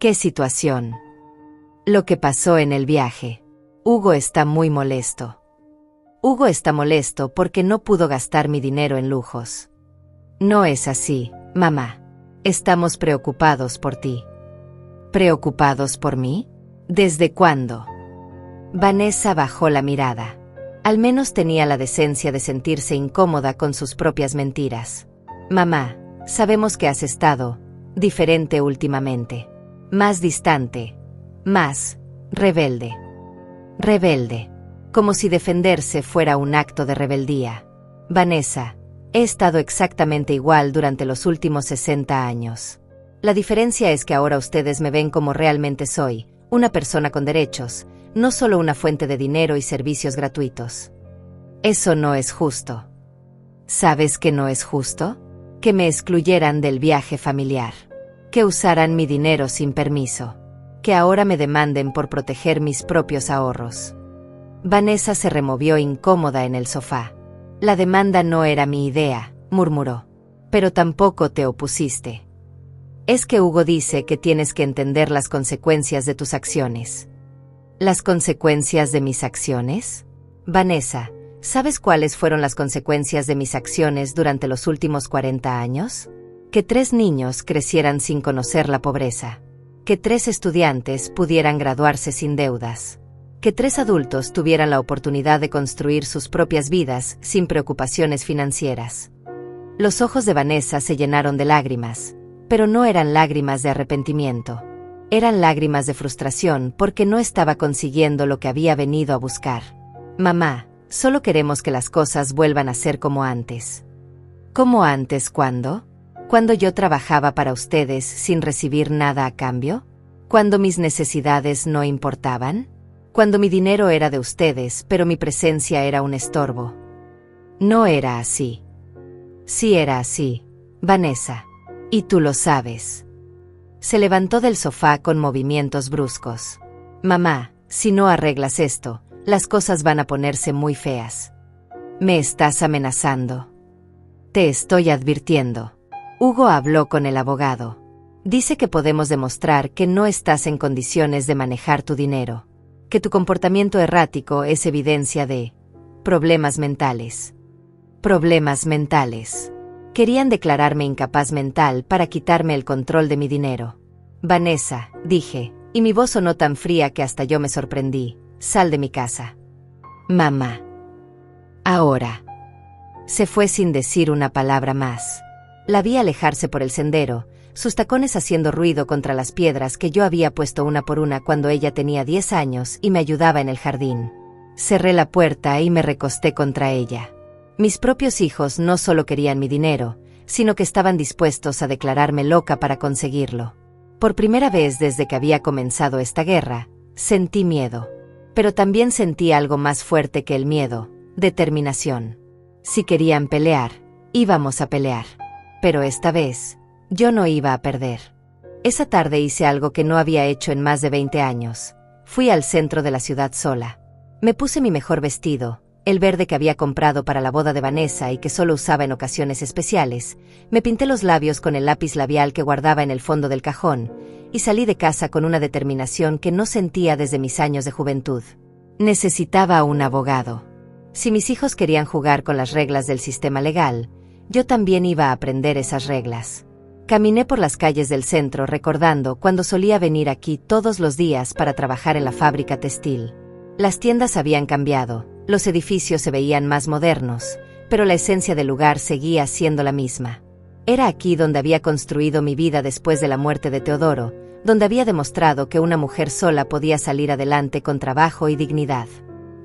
¿Qué situación? Lo que pasó en el viaje. Hugo está muy molesto. Hugo está molesto porque no pudo gastar mi dinero en lujos. No es así, mamá. Estamos preocupados por ti. ¿Preocupados por mí? ¿Desde cuándo? Vanessa bajó la mirada. Al menos tenía la decencia de sentirse incómoda con sus propias mentiras. Mamá, sabemos que has estado diferente últimamente. Más distante. Más rebelde. Rebelde. Como si defenderse fuera un acto de rebeldía. Vanessa, he estado exactamente igual durante los últimos 60 años. La diferencia es que ahora ustedes me ven como realmente soy, una persona con derechos, no solo una fuente de dinero y servicios gratuitos. Eso no es justo. ¿Sabes que no es justo? Que me excluyeran del viaje familiar. Que usaran mi dinero sin permiso. Que ahora me demanden por proteger mis propios ahorros. Vanessa se removió incómoda en el sofá. La demanda no era mi idea, murmuró. Pero tampoco te opusiste. Es que Hugo dice que tienes que entender las consecuencias de tus acciones. ¿Las consecuencias de mis acciones? Vanessa, ¿sabes cuáles fueron las consecuencias de mis acciones durante los últimos 40 años? Que 3 niños crecieran sin conocer la pobreza. Que 3 estudiantes pudieran graduarse sin deudas. Que 3 adultos tuvieran la oportunidad de construir sus propias vidas sin preocupaciones financieras. Los ojos de Vanessa se llenaron de lágrimas, pero no eran lágrimas de arrepentimiento. Eran lágrimas de frustración porque no estaba consiguiendo lo que había venido a buscar. Mamá, solo queremos que las cosas vuelvan a ser como antes. ¿Cómo antes cuándo? ¿Cuando yo trabajaba para ustedes sin recibir nada a cambio? ¿Cuando mis necesidades no importaban? ¿Cuando mi dinero era de ustedes, pero mi presencia era un estorbo? No era así. Sí era así, Vanessa. Y tú lo sabes. Se levantó del sofá con movimientos bruscos. Mamá, si no arreglas esto, las cosas van a ponerse muy feas. Me estás amenazando. Te estoy advirtiendo. Hugo habló con el abogado. Dice que podemos demostrar que no estás en condiciones de manejar tu dinero. Que tu comportamiento errático es evidencia de problemas mentales. Problemas mentales. Querían declararme incapaz mental para quitarme el control de mi dinero. Vanessa, dije, y mi voz sonó tan fría que hasta yo me sorprendí. Sal de mi casa. Mamá. Ahora. Se fue sin decir una palabra más. La vi alejarse por el sendero, sus tacones haciendo ruido contra las piedras que yo había puesto una por una cuando ella tenía 10 años y me ayudaba en el jardín. Cerré la puerta y me recosté contra ella. Mis propios hijos no solo querían mi dinero, sino que estaban dispuestos a declararme loca para conseguirlo. Por primera vez desde que había comenzado esta guerra, sentí miedo. Pero también sentí algo más fuerte que el miedo: determinación. Si querían pelear, íbamos a pelear. Pero esta vez, yo no iba a perder. Esa tarde hice algo que no había hecho en más de 20 años. Fui al centro de la ciudad sola. Me puse mi mejor vestido, el verde que había comprado para la boda de Vanessa y que solo usaba en ocasiones especiales. Me pinté los labios con el lápiz labial que guardaba en el fondo del cajón, y salí de casa con una determinación que no sentía desde mis años de juventud. Necesitaba un abogado. Si mis hijos querían jugar con las reglas del sistema legal, yo también iba a aprender esas reglas. Caminé por las calles del centro recordando cuando solía venir aquí todos los días para trabajar en la fábrica textil. Las tiendas habían cambiado, los edificios se veían más modernos, pero la esencia del lugar seguía siendo la misma. Era aquí donde había construido mi vida después de la muerte de Teodoro, donde había demostrado que una mujer sola podía salir adelante con trabajo y dignidad.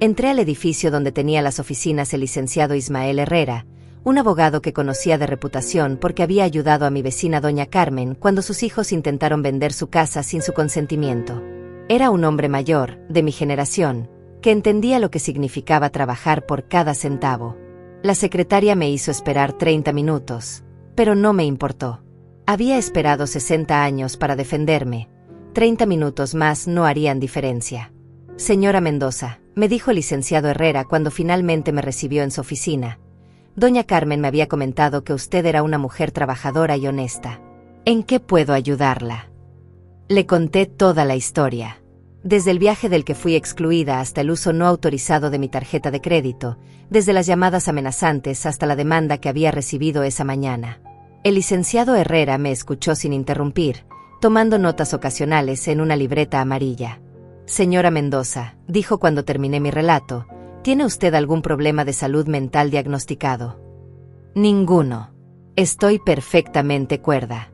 Entré al edificio donde tenía las oficinas el licenciado Ismael Herrera, un abogado que conocía de reputación porque había ayudado a mi vecina doña Carmen cuando sus hijos intentaron vender su casa sin su consentimiento. Era un hombre mayor, de mi generación, que entendía lo que significaba trabajar por cada centavo. La secretaria me hizo esperar 30 minutos, pero no me importó. Había esperado 60 años para defenderme. 30 minutos más no harían diferencia. Señora Mendoza, me dijo el licenciado Herrera cuando finalmente me recibió en su oficina. Doña Carmen me había comentado que usted era una mujer trabajadora y honesta. ¿En qué puedo ayudarla? Le conté toda la historia. Desde el viaje del que fui excluida hasta el uso no autorizado de mi tarjeta de crédito, desde las llamadas amenazantes hasta la demanda que había recibido esa mañana. El licenciado Herrera me escuchó sin interrumpir, tomando notas ocasionales en una libreta amarilla. Señora Mendoza, dijo cuando terminé mi relato, ¿tiene usted algún problema de salud mental diagnosticado? Ninguno. Estoy perfectamente cuerda.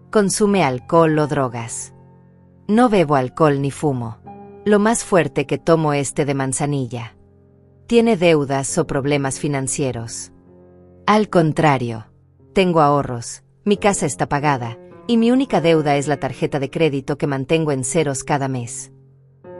¿Consume alcohol o drogas? No bebo alcohol ni fumo. Lo más fuerte que tomo es té de manzanilla. ¿Tiene deudas o problemas financieros? Al contrario. Tengo ahorros, mi casa está pagada, y mi única deuda es la tarjeta de crédito que mantengo en ceros cada mes.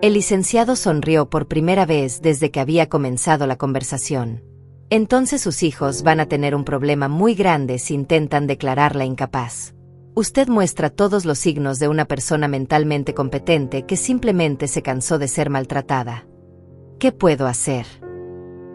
El licenciado sonrió por primera vez desde que había comenzado la conversación. Entonces sus hijos van a tener un problema muy grande si intentan declararla incapaz. Usted muestra todos los signos de una persona mentalmente competente que simplemente se cansó de ser maltratada. ¿Qué puedo hacer?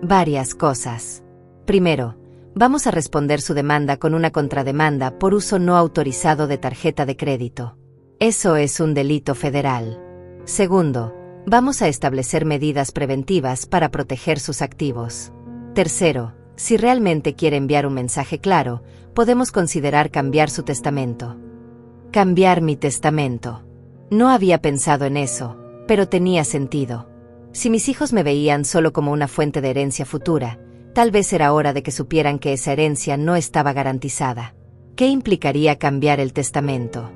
Varias cosas. Primero, vamos a responder su demanda con una contrademanda por uso no autorizado de tarjeta de crédito. Eso es un delito federal. Segundo, vamos a establecer medidas preventivas para proteger sus activos. Tercero, si realmente quiere enviar un mensaje claro, podemos considerar cambiar su testamento. Cambiar mi testamento. No había pensado en eso, pero tenía sentido. Si mis hijos me veían solo como una fuente de herencia futura, tal vez era hora de que supieran que esa herencia no estaba garantizada. ¿Qué implicaría cambiar el testamento?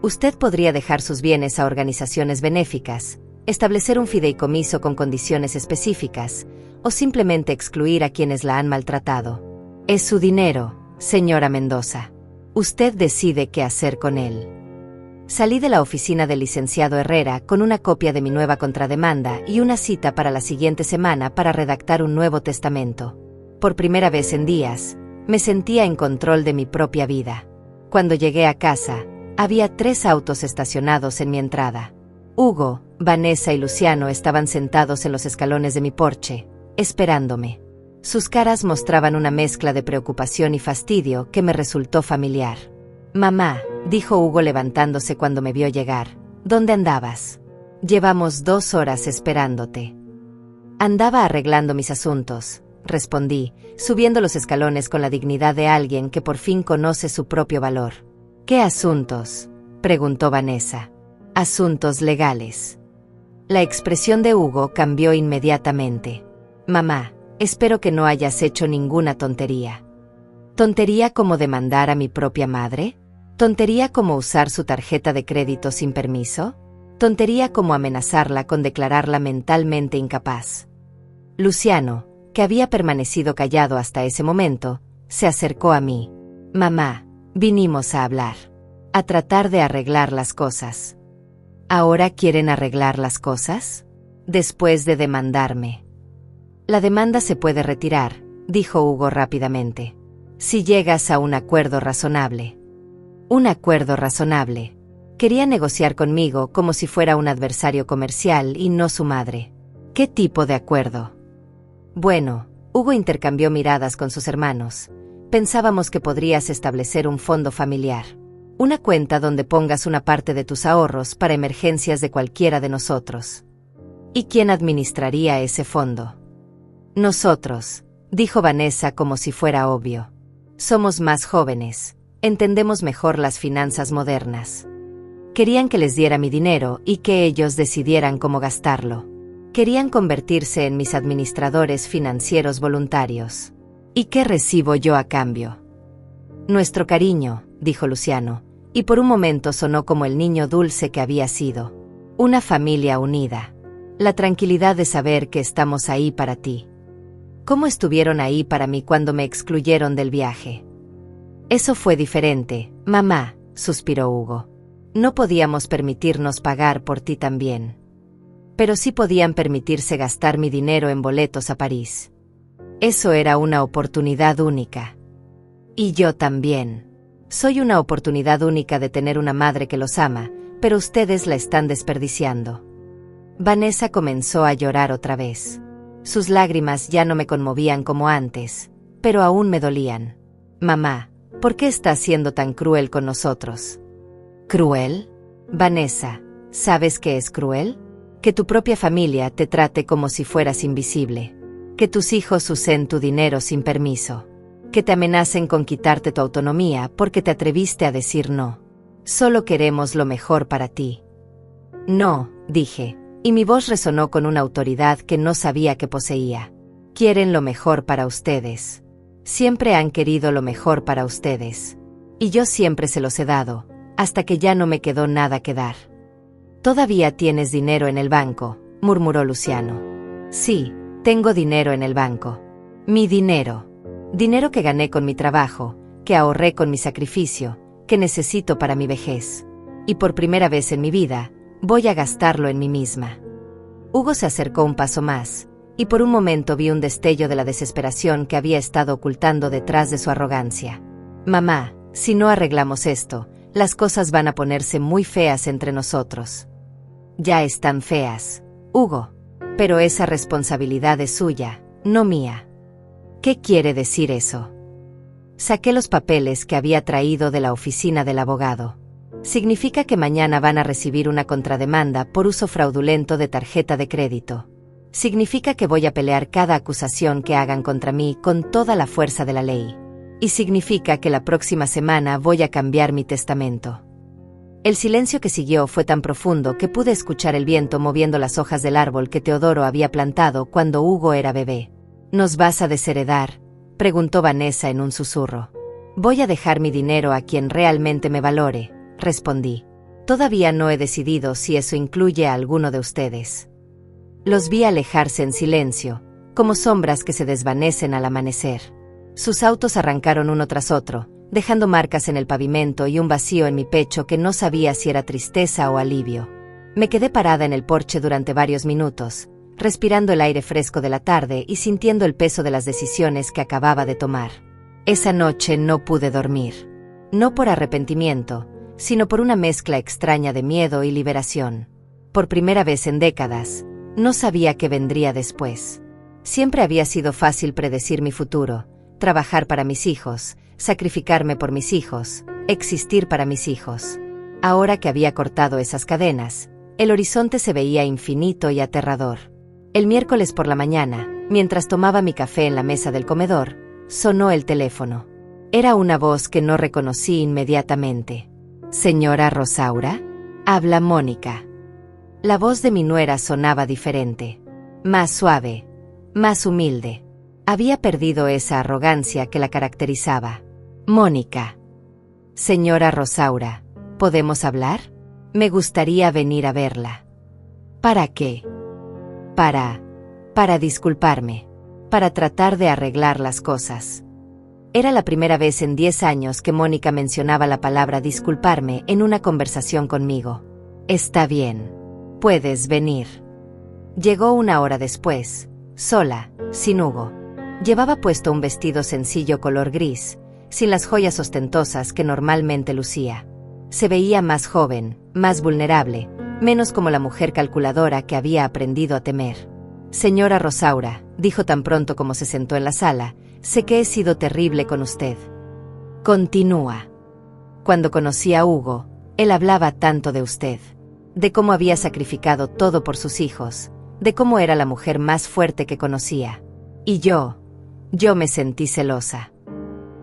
Usted podría dejar sus bienes a organizaciones benéficas, establecer un fideicomiso con condiciones específicas, o simplemente excluir a quienes la han maltratado. Es su dinero, señora Mendoza. Usted decide qué hacer con él. Salí de la oficina del licenciado Herrera con una copia de mi nueva contrademanda y una cita para la siguiente semana para redactar un nuevo testamento. Por primera vez en días, me sentía en control de mi propia vida. Cuando llegué a casa, había 3 autos estacionados en mi entrada. Hugo, Vanessa y Luciano estaban sentados en los escalones de mi porche, esperándome. Sus caras mostraban una mezcla de preocupación y fastidio que me resultó familiar. Mamá, dijo Hugo levantándose cuando me vio llegar, ¿dónde andabas? Llevamos 2 horas esperándote. Andaba arreglando mis asuntos, respondí, subiendo los escalones con la dignidad de alguien que por fin conoce su propio valor. ¿Qué asuntos?, preguntó Vanessa. Asuntos legales. La expresión de Hugo cambió inmediatamente. Mamá, espero que no hayas hecho ninguna tontería. ¿Tontería como demandar a mi propia madre? ¿Tontería como usar su tarjeta de crédito sin permiso? ¿Tontería como amenazarla con declararla mentalmente incapaz? Luciano, que había permanecido callado hasta ese momento, se acercó a mí. Mamá, vinimos a hablar. A tratar de arreglar las cosas. ¿Ahora quieren arreglar las cosas? Después de demandarme. La demanda se puede retirar, dijo Hugo rápidamente. Si llegas a un acuerdo razonable. Un acuerdo razonable. Quería negociar conmigo como si fuera un adversario comercial y no su madre. ¿Qué tipo de acuerdo? Bueno, Hugo intercambió miradas con sus hermanos. Pensábamos que podrías establecer un fondo familiar. Una cuenta donde pongas una parte de tus ahorros para emergencias de cualquiera de nosotros. ¿Y quién administraría ese fondo? Nosotros, dijo Vanessa como si fuera obvio. Somos más jóvenes, entendemos mejor las finanzas modernas. Querían que les diera mi dinero y que ellos decidieran cómo gastarlo. Querían convertirse en mis administradores financieros voluntarios. ¿Y qué recibo yo a cambio? Nuestro cariño, dijo Luciano, y por un momento sonó como el niño dulce que había sido. Una familia unida. La tranquilidad de saber que estamos ahí para ti. ¿Cómo estuvieron ahí para mí cuando me excluyeron del viaje? Eso fue diferente, mamá, suspiró Hugo. No podíamos permitirnos pagar por ti también. Pero sí podían permitirse gastar mi dinero en boletos a París. Eso era una oportunidad única. Y yo también. Soy una oportunidad única de tener una madre que los ama, pero ustedes la están desperdiciando. Vanessa comenzó a llorar otra vez. Sus lágrimas ya no me conmovían como antes, pero aún me dolían. Mamá, ¿por qué estás siendo tan cruel con nosotros? ¿Cruel? Vanessa, ¿sabes qué es cruel? Que tu propia familia te trate como si fueras invisible. Que tus hijos usen tu dinero sin permiso. Que te amenacen con quitarte tu autonomía porque te atreviste a decir no. Solo queremos lo mejor para ti. No, dije, y mi voz resonó con una autoridad que no sabía que poseía. Quieren lo mejor para ustedes. Siempre han querido lo mejor para ustedes. Y yo siempre se los he dado, hasta que ya no me quedó nada que dar. Todavía tienes dinero en el banco, murmuró Luciano. Sí, tengo dinero en el banco. Mi dinero. Dinero que gané con mi trabajo, que ahorré con mi sacrificio, que necesito para mi vejez. Y por primera vez en mi vida, voy a gastarlo en mí misma. Hugo se acercó un paso más, y por un momento vi un destello de la desesperación que había estado ocultando detrás de su arrogancia. Mamá, si no arreglamos esto, las cosas van a ponerse muy feas entre nosotros. Ya están feas, Hugo. Pero esa responsabilidad es suya, no mía. ¿Qué quiere decir eso? Saqué los papeles que había traído de la oficina del abogado. Significa que mañana van a recibir una contrademanda por uso fraudulento de tarjeta de crédito. Significa que voy a pelear cada acusación que hagan contra mí con toda la fuerza de la ley. Y significa que la próxima semana voy a cambiar mi testamento. El silencio que siguió fue tan profundo que pude escuchar el viento moviendo las hojas del árbol que Teodoro había plantado cuando Hugo era bebé. ¿Nos vas a desheredar?, preguntó Vanessa en un susurro. Voy a dejar mi dinero a quien realmente me valore, respondí. Todavía no he decidido si eso incluye a alguno de ustedes. Los vi alejarse en silencio, como sombras que se desvanecen al amanecer. Sus autos arrancaron uno tras otro, dejando marcas en el pavimento y un vacío en mi pecho que no sabía si era tristeza o alivio. Me quedé parada en el porche durante varios minutos, respirando el aire fresco de la tarde y sintiendo el peso de las decisiones que acababa de tomar. Esa noche no pude dormir. No por arrepentimiento, sino por una mezcla extraña de miedo y liberación. Por primera vez en décadas, no sabía qué vendría después. Siempre había sido fácil predecir mi futuro, trabajar para mis hijos, sacrificarme por mis hijos, existir para mis hijos. Ahora que había cortado esas cadenas, el horizonte se veía infinito y aterrador. El miércoles por la mañana, mientras tomaba mi café en la mesa del comedor, sonó el teléfono. Era una voz que no reconocí inmediatamente. «Señora Rosaura», habla Mónica. La voz de mi nuera sonaba diferente. Más suave, más humilde. Había perdido esa arrogancia que la caracterizaba. Mónica. Señora Rosaura, ¿podemos hablar? Me gustaría venir a verla. ¿Para qué? Para disculparme. Para tratar de arreglar las cosas. Era la primera vez en 10 años que Mónica mencionaba la palabra disculparme en una conversación conmigo. Está bien. Puedes venir. Llegó una hora después, sola, sin Hugo. Llevaba puesto un vestido sencillo color gris, sin las joyas ostentosas que normalmente lucía. Se veía más joven, más vulnerable, menos como la mujer calculadora que había aprendido a temer. Señora Rosaura, dijo tan pronto como se sentó en la sala, sé que he sido terrible con usted. Continúa. Cuando conocí a Hugo, él hablaba tanto de usted, de cómo había sacrificado todo por sus hijos, de cómo era la mujer más fuerte que conocía. Y yo me sentí celosa.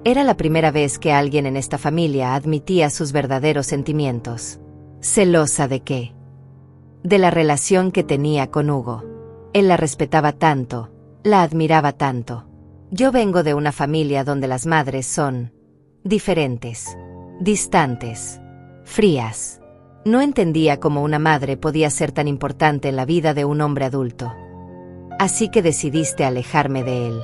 Era la primera vez que alguien en esta familia admitía sus verdaderos sentimientos. ¿Celosa de qué? De la relación que tenía con Hugo. Él la respetaba tanto, la admiraba tanto. Yo vengo de una familia donde las madres son diferentes, distantes, frías. No entendía cómo una madre podía ser tan importante en la vida de un hombre adulto. Así que decidiste alejarme de él.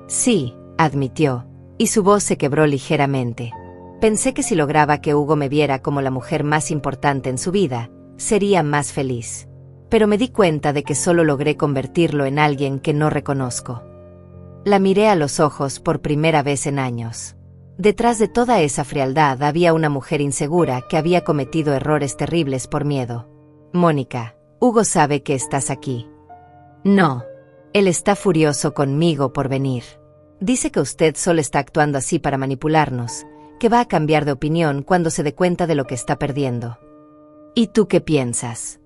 Sí, admitió, y su voz se quebró ligeramente. Pensé que si lograba que Hugo me viera como la mujer más importante en su vida, sería más feliz. Pero me di cuenta de que solo logré convertirlo en alguien que no reconozco. La miré a los ojos por primera vez en años. Detrás de toda esa frialdad había una mujer insegura que había cometido errores terribles por miedo. Mónica, Hugo sabe que estás aquí. No. Él está furioso conmigo por venir. Dice que usted solo está actuando así para manipularnos, que va a cambiar de opinión cuando se dé cuenta de lo que está perdiendo. ¿Y tú qué piensas?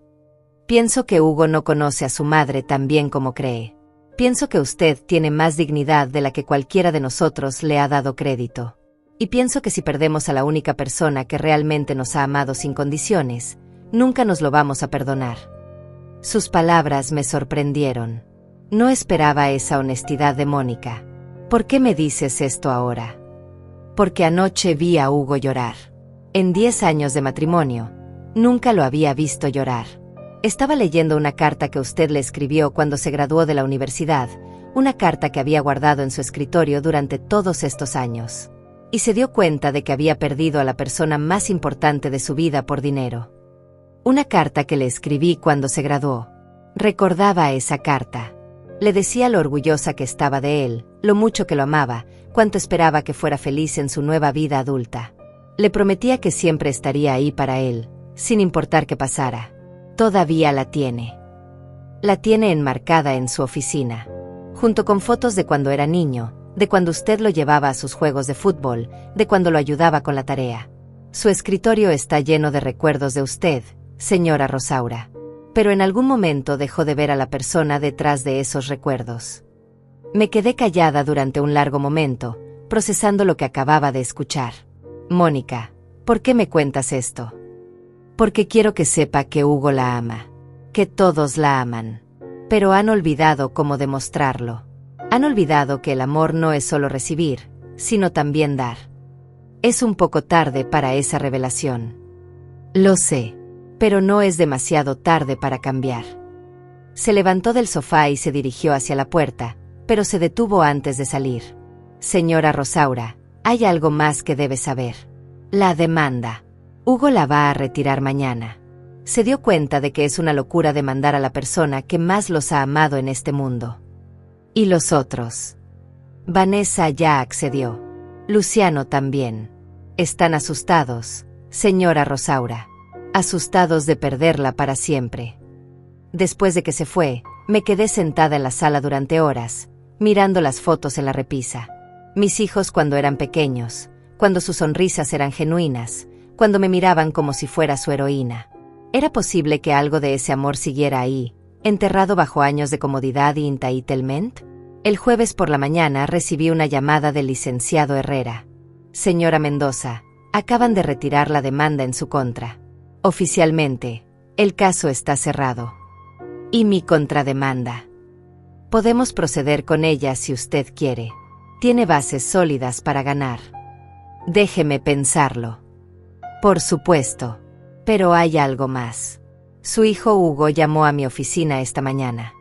Pienso que Hugo no conoce a su madre tan bien como cree. Pienso que usted tiene más dignidad de la que cualquiera de nosotros le ha dado crédito. Y pienso que si perdemos a la única persona que realmente nos ha amado sin condiciones, nunca nos lo vamos a perdonar. Sus palabras me sorprendieron. No esperaba esa honestidad de Mónica. ¿Por qué me dices esto ahora? Porque anoche vi a Hugo llorar. En 10 años de matrimonio, nunca lo había visto llorar. Estaba leyendo una carta que usted le escribió cuando se graduó de la universidad, una carta que había guardado en su escritorio durante todos estos años. Y se dio cuenta de que había perdido a la persona más importante de su vida por dinero. Una carta que le escribí cuando se graduó. Recordaba esa carta. Le decía lo orgullosa que estaba de él, lo mucho que lo amaba, cuánto esperaba que fuera feliz en su nueva vida adulta. Le prometía que siempre estaría ahí para él, sin importar qué pasara. Todavía la tiene. La tiene enmarcada en su oficina, junto con fotos de cuando era niño, de cuando usted lo llevaba a sus juegos de fútbol, de cuando lo ayudaba con la tarea. Su escritorio está lleno de recuerdos de usted, señora Rosaura. Pero en algún momento dejó de ver a la persona detrás de esos recuerdos. Me quedé callada durante un largo momento, procesando lo que acababa de escuchar. Mónica, ¿por qué me cuentas esto? Porque quiero que sepa que Hugo la ama, que todos la aman. Pero han olvidado cómo demostrarlo. Han olvidado que el amor no es solo recibir, sino también dar. Es un poco tarde para esa revelación. Lo sé. Pero no es demasiado tarde para cambiar. Se levantó del sofá y se dirigió hacia la puerta, pero se detuvo antes de salir. Señora Rosaura, hay algo más que debe saber. La demanda. Hugo la va a retirar mañana. Se dio cuenta de que es una locura demandar a la persona que más los ha amado en este mundo. ¿Y los otros? Vanessa ya accedió. Luciano también. Están asustados, señora Rosaura. Asustados de perderla para siempre. Después de que se fue, me quedé sentada en la sala durante horas, mirando las fotos en la repisa. Mis hijos cuando eran pequeños, cuando sus sonrisas eran genuinas, cuando me miraban como si fuera su heroína. ¿Era posible que algo de ese amor siguiera ahí, enterrado bajo años de comodidad y entitlement? El jueves por la mañana recibí una llamada del licenciado Herrera. Señora Mendoza, acaban de retirar la demanda en su contra. Oficialmente, el caso está cerrado. ¿Y mi contrademanda? Podemos proceder con ella si usted quiere. Tiene bases sólidas para ganar. Déjeme pensarlo. Por supuesto. Pero hay algo más. Su hijo Hugo llamó a mi oficina esta mañana.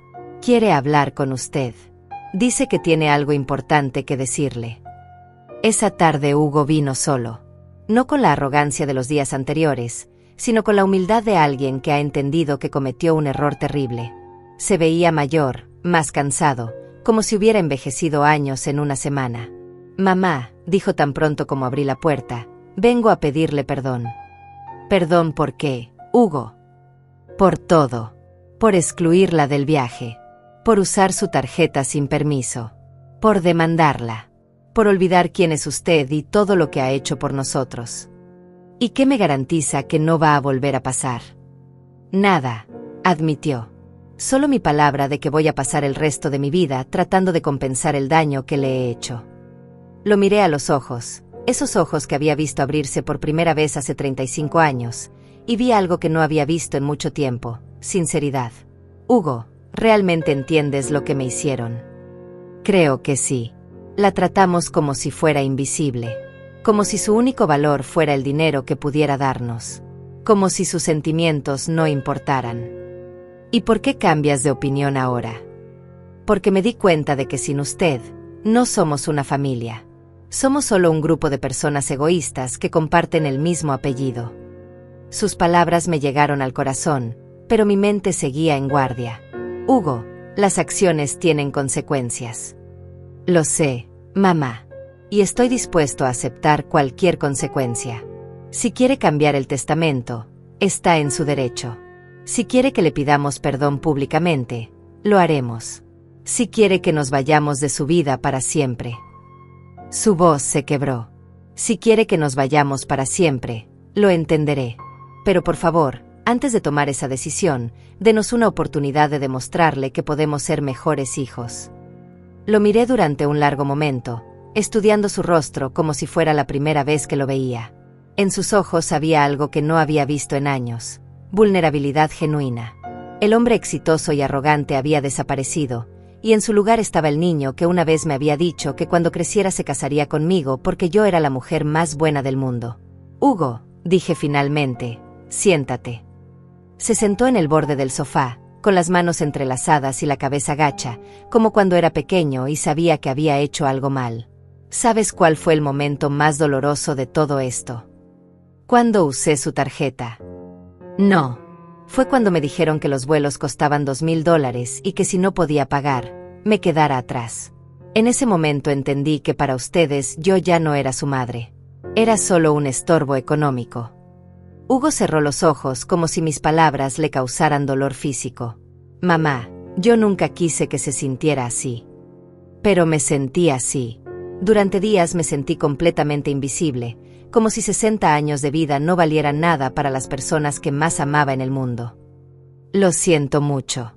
Quiere hablar con usted. Dice que tiene algo importante que decirle. Esa tarde Hugo vino solo. No con la arrogancia de los días anteriores, sino con la humildad de alguien que ha entendido que cometió un error terrible. Se veía mayor, más cansado, como si hubiera envejecido años en una semana. Mamá, dijo tan pronto como abrí la puerta, vengo a pedirle perdón. ¿Perdón por qué, Hugo? Por todo. Por excluirla del viaje. Por usar su tarjeta sin permiso. Por demandarla. Por olvidar quién es usted y todo lo que ha hecho por nosotros. ¿Y qué me garantiza que no va a volver a pasar? Nada, admitió. Solo mi palabra de que voy a pasar el resto de mi vida tratando de compensar el daño que le he hecho. Lo miré a los ojos, esos ojos que había visto abrirse por primera vez hace 35 años, y vi algo que no había visto en mucho tiempo: sinceridad. Hugo, ¿realmente entiendes lo que me hicieron? Creo que sí. La tratamos como si fuera invisible. Como si su único valor fuera el dinero que pudiera darnos. Como si sus sentimientos no importaran. ¿Y por qué cambias de opinión ahora? Porque me di cuenta de que sin usted, no somos una familia. Somos solo un grupo de personas egoístas que comparten el mismo apellido. Sus palabras me llegaron al corazón, pero mi mente seguía en guardia. Hugo, las acciones tienen consecuencias. Lo sé, mamá. Y estoy dispuesto a aceptar cualquier consecuencia. Si quiere cambiar el testamento, está en su derecho. Si quiere que le pidamos perdón públicamente, lo haremos. Si quiere que nos vayamos de su vida para siempre. Su voz se quebró. Si quiere que nos vayamos para siempre, lo entenderé. Pero por favor, antes de tomar esa decisión, denos una oportunidad de demostrarle que podemos ser mejores hijos. Lo miré durante un largo momento, estudiando su rostro como si fuera la primera vez que lo veía. En sus ojos había algo que no había visto en años: vulnerabilidad genuina. El hombre exitoso y arrogante había desaparecido, y en su lugar estaba el niño que una vez me había dicho que cuando creciera se casaría conmigo porque yo era la mujer más buena del mundo. Hugo, dije finalmente, siéntate. Se sentó en el borde del sofá, con las manos entrelazadas y la cabeza gacha, como cuando era pequeño y sabía que había hecho algo mal. ¿Sabes cuál fue el momento más doloroso de todo esto? Cuando usé su tarjeta. No. Fue cuando me dijeron que los vuelos costaban $2,000 y que si no podía pagar, me quedara atrás. En ese momento entendí que para ustedes yo ya no era su madre. Era solo un estorbo económico. Hugo cerró los ojos como si mis palabras le causaran dolor físico. Mamá, yo nunca quise que se sintiera así. Pero me sentí así. Durante días me sentí completamente invisible, como si 60 años de vida no valieran nada para las personas que más amaba en el mundo. Lo siento mucho.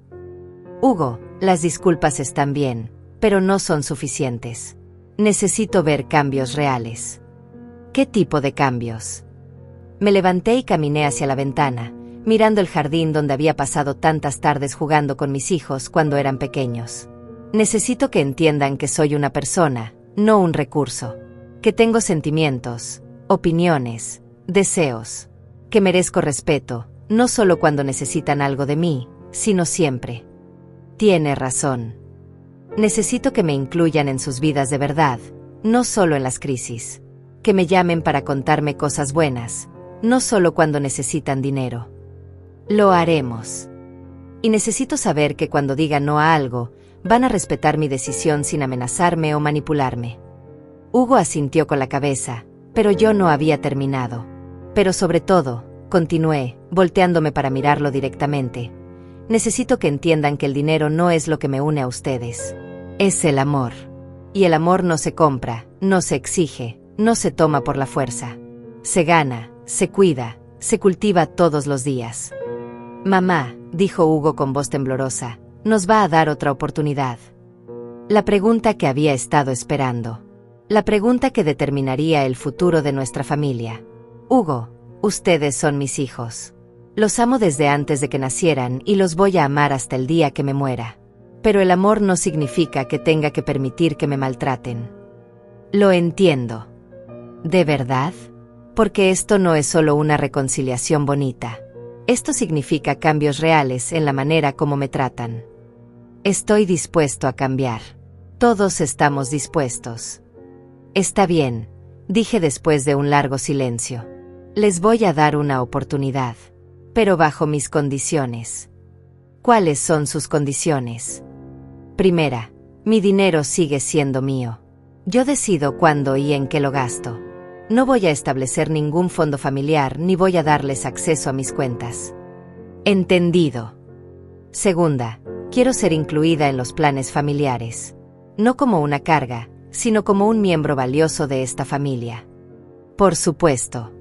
Hugo, las disculpas están bien, pero no son suficientes. Necesito ver cambios reales. ¿Qué tipo de cambios? Me levanté y caminé hacia la ventana, mirando el jardín donde había pasado tantas tardes jugando con mis hijos cuando eran pequeños. Necesito que entiendan que soy una persona, no un recurso. Que tengo sentimientos, opiniones, deseos. Que merezco respeto, no solo cuando necesitan algo de mí, sino siempre. Tiene razón. Necesito que me incluyan en sus vidas de verdad, no solo en las crisis. Que me llamen para contarme cosas buenas, no solo cuando necesitan dinero. Lo haremos. Y necesito saber que cuando diga no a algo, van a respetar mi decisión sin amenazarme o manipularme. Hugo asintió con la cabeza, pero yo no había terminado. Pero sobre todo, continué, volteándome para mirarlo directamente. Necesito que entiendan que el dinero no es lo que me une a ustedes. Es el amor. Y el amor no se compra, no se exige, no se toma por la fuerza. Se gana, se cuida, se cultiva todos los días. Mamá, dijo Hugo con voz temblorosa, nos va a dar otra oportunidad. La pregunta que había estado esperando. La pregunta que determinaría el futuro de nuestra familia. Hugo, ustedes son mis hijos. Los amo desde antes de que nacieran y los voy a amar hasta el día que me muera. Pero el amor no significa que tenga que permitir que me maltraten. Lo entiendo. ¿De verdad? Porque esto no es solo una reconciliación bonita. Esto significa cambios reales en la manera como me tratan. Estoy dispuesto a cambiar. Todos estamos dispuestos. Está bien, dije después de un largo silencio. Les voy a dar una oportunidad, pero bajo mis condiciones. ¿Cuáles son sus condiciones? Primera, mi dinero sigue siendo mío. Yo decido cuándo y en qué lo gasto. No voy a establecer ningún fondo familiar ni voy a darles acceso a mis cuentas. Entendido. Segunda, quiero ser incluida en los planes familiares. No como una carga, sino como un miembro valioso de esta familia. Por supuesto.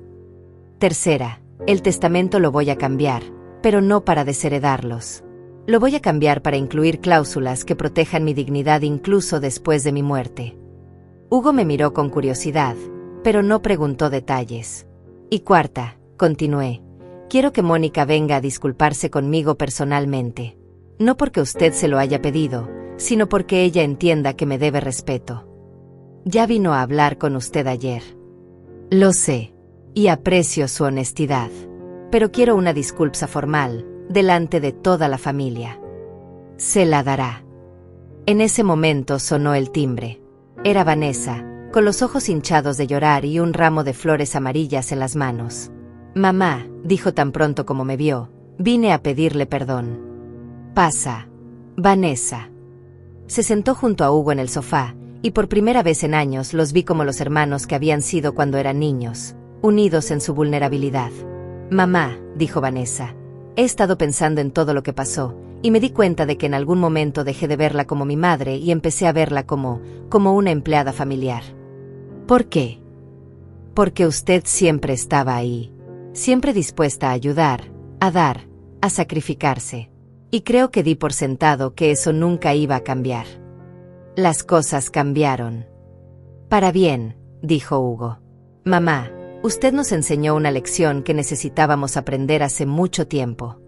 Tercera, el testamento lo voy a cambiar, pero no para desheredarlos. Lo voy a cambiar para incluir cláusulas que protejan mi dignidad incluso después de mi muerte. Hugo me miró con curiosidad, pero no preguntó detalles. Y cuarta, continué, quiero que Mónica venga a disculparse conmigo personalmente. No porque usted se lo haya pedido, sino porque ella entienda que me debe respeto. Ya vino a hablar con usted ayer. Lo sé, y aprecio su honestidad, pero quiero una disculpa formal, delante de toda la familia. Se la dará. En ese momento sonó el timbre. Era Vanessa, con los ojos hinchados de llorar y un ramo de flores amarillas en las manos. Mamá, dijo tan pronto como me vio, vine a pedirle perdón. Pasa, Vanessa. Se sentó junto a Hugo en el sofá, y por primera vez en años los vi como los hermanos que habían sido cuando eran niños, unidos en su vulnerabilidad. Mamá, dijo Vanessa, he estado pensando en todo lo que pasó, y me di cuenta de que en algún momento dejé de verla como mi madre y empecé a verla como una empleada familiar. ¿Por qué? Porque usted siempre estaba ahí, siempre dispuesta a ayudar, a dar, a sacrificarse. Y creo que di por sentado que eso nunca iba a cambiar. Las cosas cambiaron. Para bien, dijo Hugo. Mamá, usted nos enseñó una lección que necesitábamos aprender hace mucho tiempo.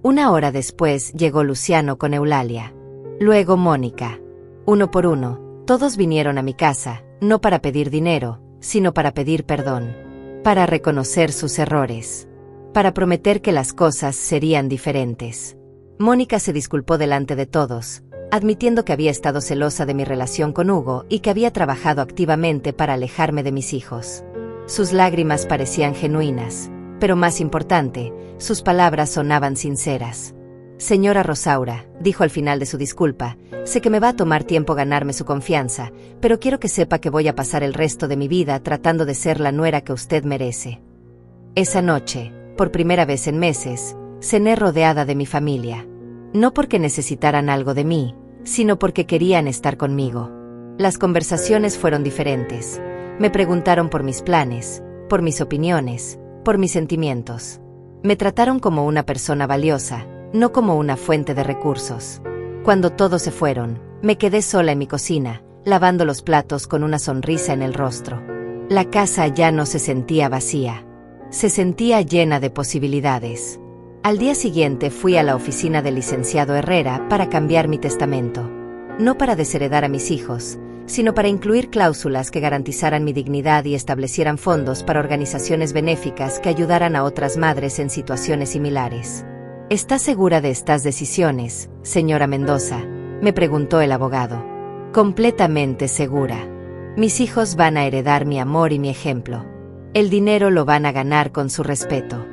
Una hora después llegó Luciano con Eulalia. Luego Mónica. Uno por uno, todos vinieron a mi casa, no para pedir dinero, sino para pedir perdón. Para reconocer sus errores. Para prometer que las cosas serían diferentes. Mónica se disculpó delante de todos, admitiendo que había estado celosa de mi relación con Hugo y que había trabajado activamente para alejarme de mis hijos. Sus lágrimas parecían genuinas, pero más importante, sus palabras sonaban sinceras. Señora Rosaura, dijo al final de su disculpa, sé que me va a tomar tiempo ganarme su confianza, pero quiero que sepa que voy a pasar el resto de mi vida tratando de ser la nuera que usted merece. Esa noche, por primera vez en meses, cené rodeada de mi familia. No porque necesitaran algo de mí, sino porque querían estar conmigo. Las conversaciones fueron diferentes. Me preguntaron por mis planes, por mis opiniones, por mis sentimientos. Me trataron como una persona valiosa, no como una fuente de recursos. Cuando todos se fueron, me quedé sola en mi cocina, lavando los platos con una sonrisa en el rostro. La casa ya no se sentía vacía. Se sentía llena de posibilidades. Al día siguiente fui a la oficina del licenciado Herrera para cambiar mi testamento. No para desheredar a mis hijos, sino para incluir cláusulas que garantizaran mi dignidad y establecieran fondos para organizaciones benéficas que ayudaran a otras madres en situaciones similares. ¿Está segura de estas decisiones, señora Mendoza?, me preguntó el abogado. Completamente segura. Mis hijos van a heredar mi amor y mi ejemplo. El dinero lo van a ganar con su respeto.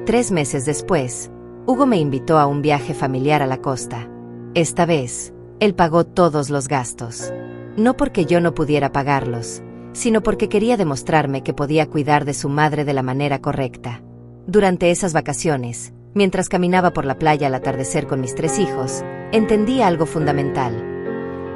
3 meses después, Hugo me invitó a un viaje familiar a la costa. Esta vez, él pagó todos los gastos. No porque yo no pudiera pagarlos, sino porque quería demostrarme que podía cuidar de su madre de la manera correcta. Durante esas vacaciones, mientras caminaba por la playa al atardecer con mis 3 hijos, entendí algo fundamental.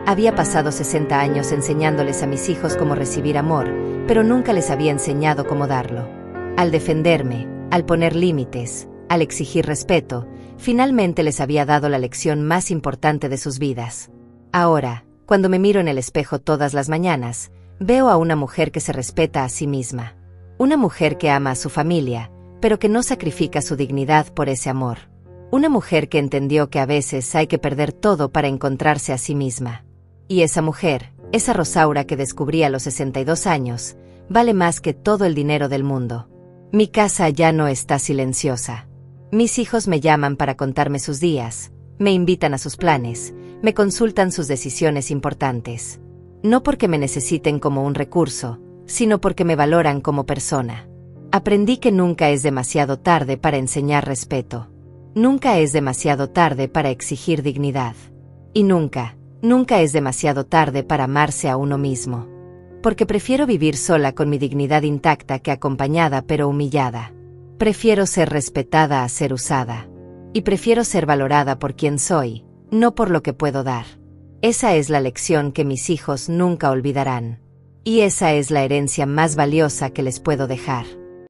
Había pasado 60 años enseñándoles a mis hijos cómo recibir amor, pero nunca les había enseñado cómo darlo. Al defenderme, al poner límites, al exigir respeto, finalmente les había dado la lección más importante de sus vidas. Ahora, cuando me miro en el espejo todas las mañanas, veo a una mujer que se respeta a sí misma. Una mujer que ama a su familia, pero que no sacrifica su dignidad por ese amor. Una mujer que entendió que a veces hay que perder todo para encontrarse a sí misma. Y esa mujer, esa Rosaura que descubrí a los 62 años, vale más que todo el dinero del mundo. Mi casa ya no está silenciosa. Mis hijos me llaman para contarme sus días, me invitan a sus planes, me consultan sus decisiones importantes. No porque me necesiten como un recurso, sino porque me valoran como persona. Aprendí que nunca es demasiado tarde para enseñar respeto. Nunca es demasiado tarde para exigir dignidad. Y nunca es demasiado tarde para amarse a uno mismo. Porque prefiero vivir sola con mi dignidad intacta que acompañada pero humillada. Prefiero ser respetada a ser usada. Y prefiero ser valorada por quien soy, no por lo que puedo dar. Esa es la lección que mis hijos nunca olvidarán. Y esa es la herencia más valiosa que les puedo dejar.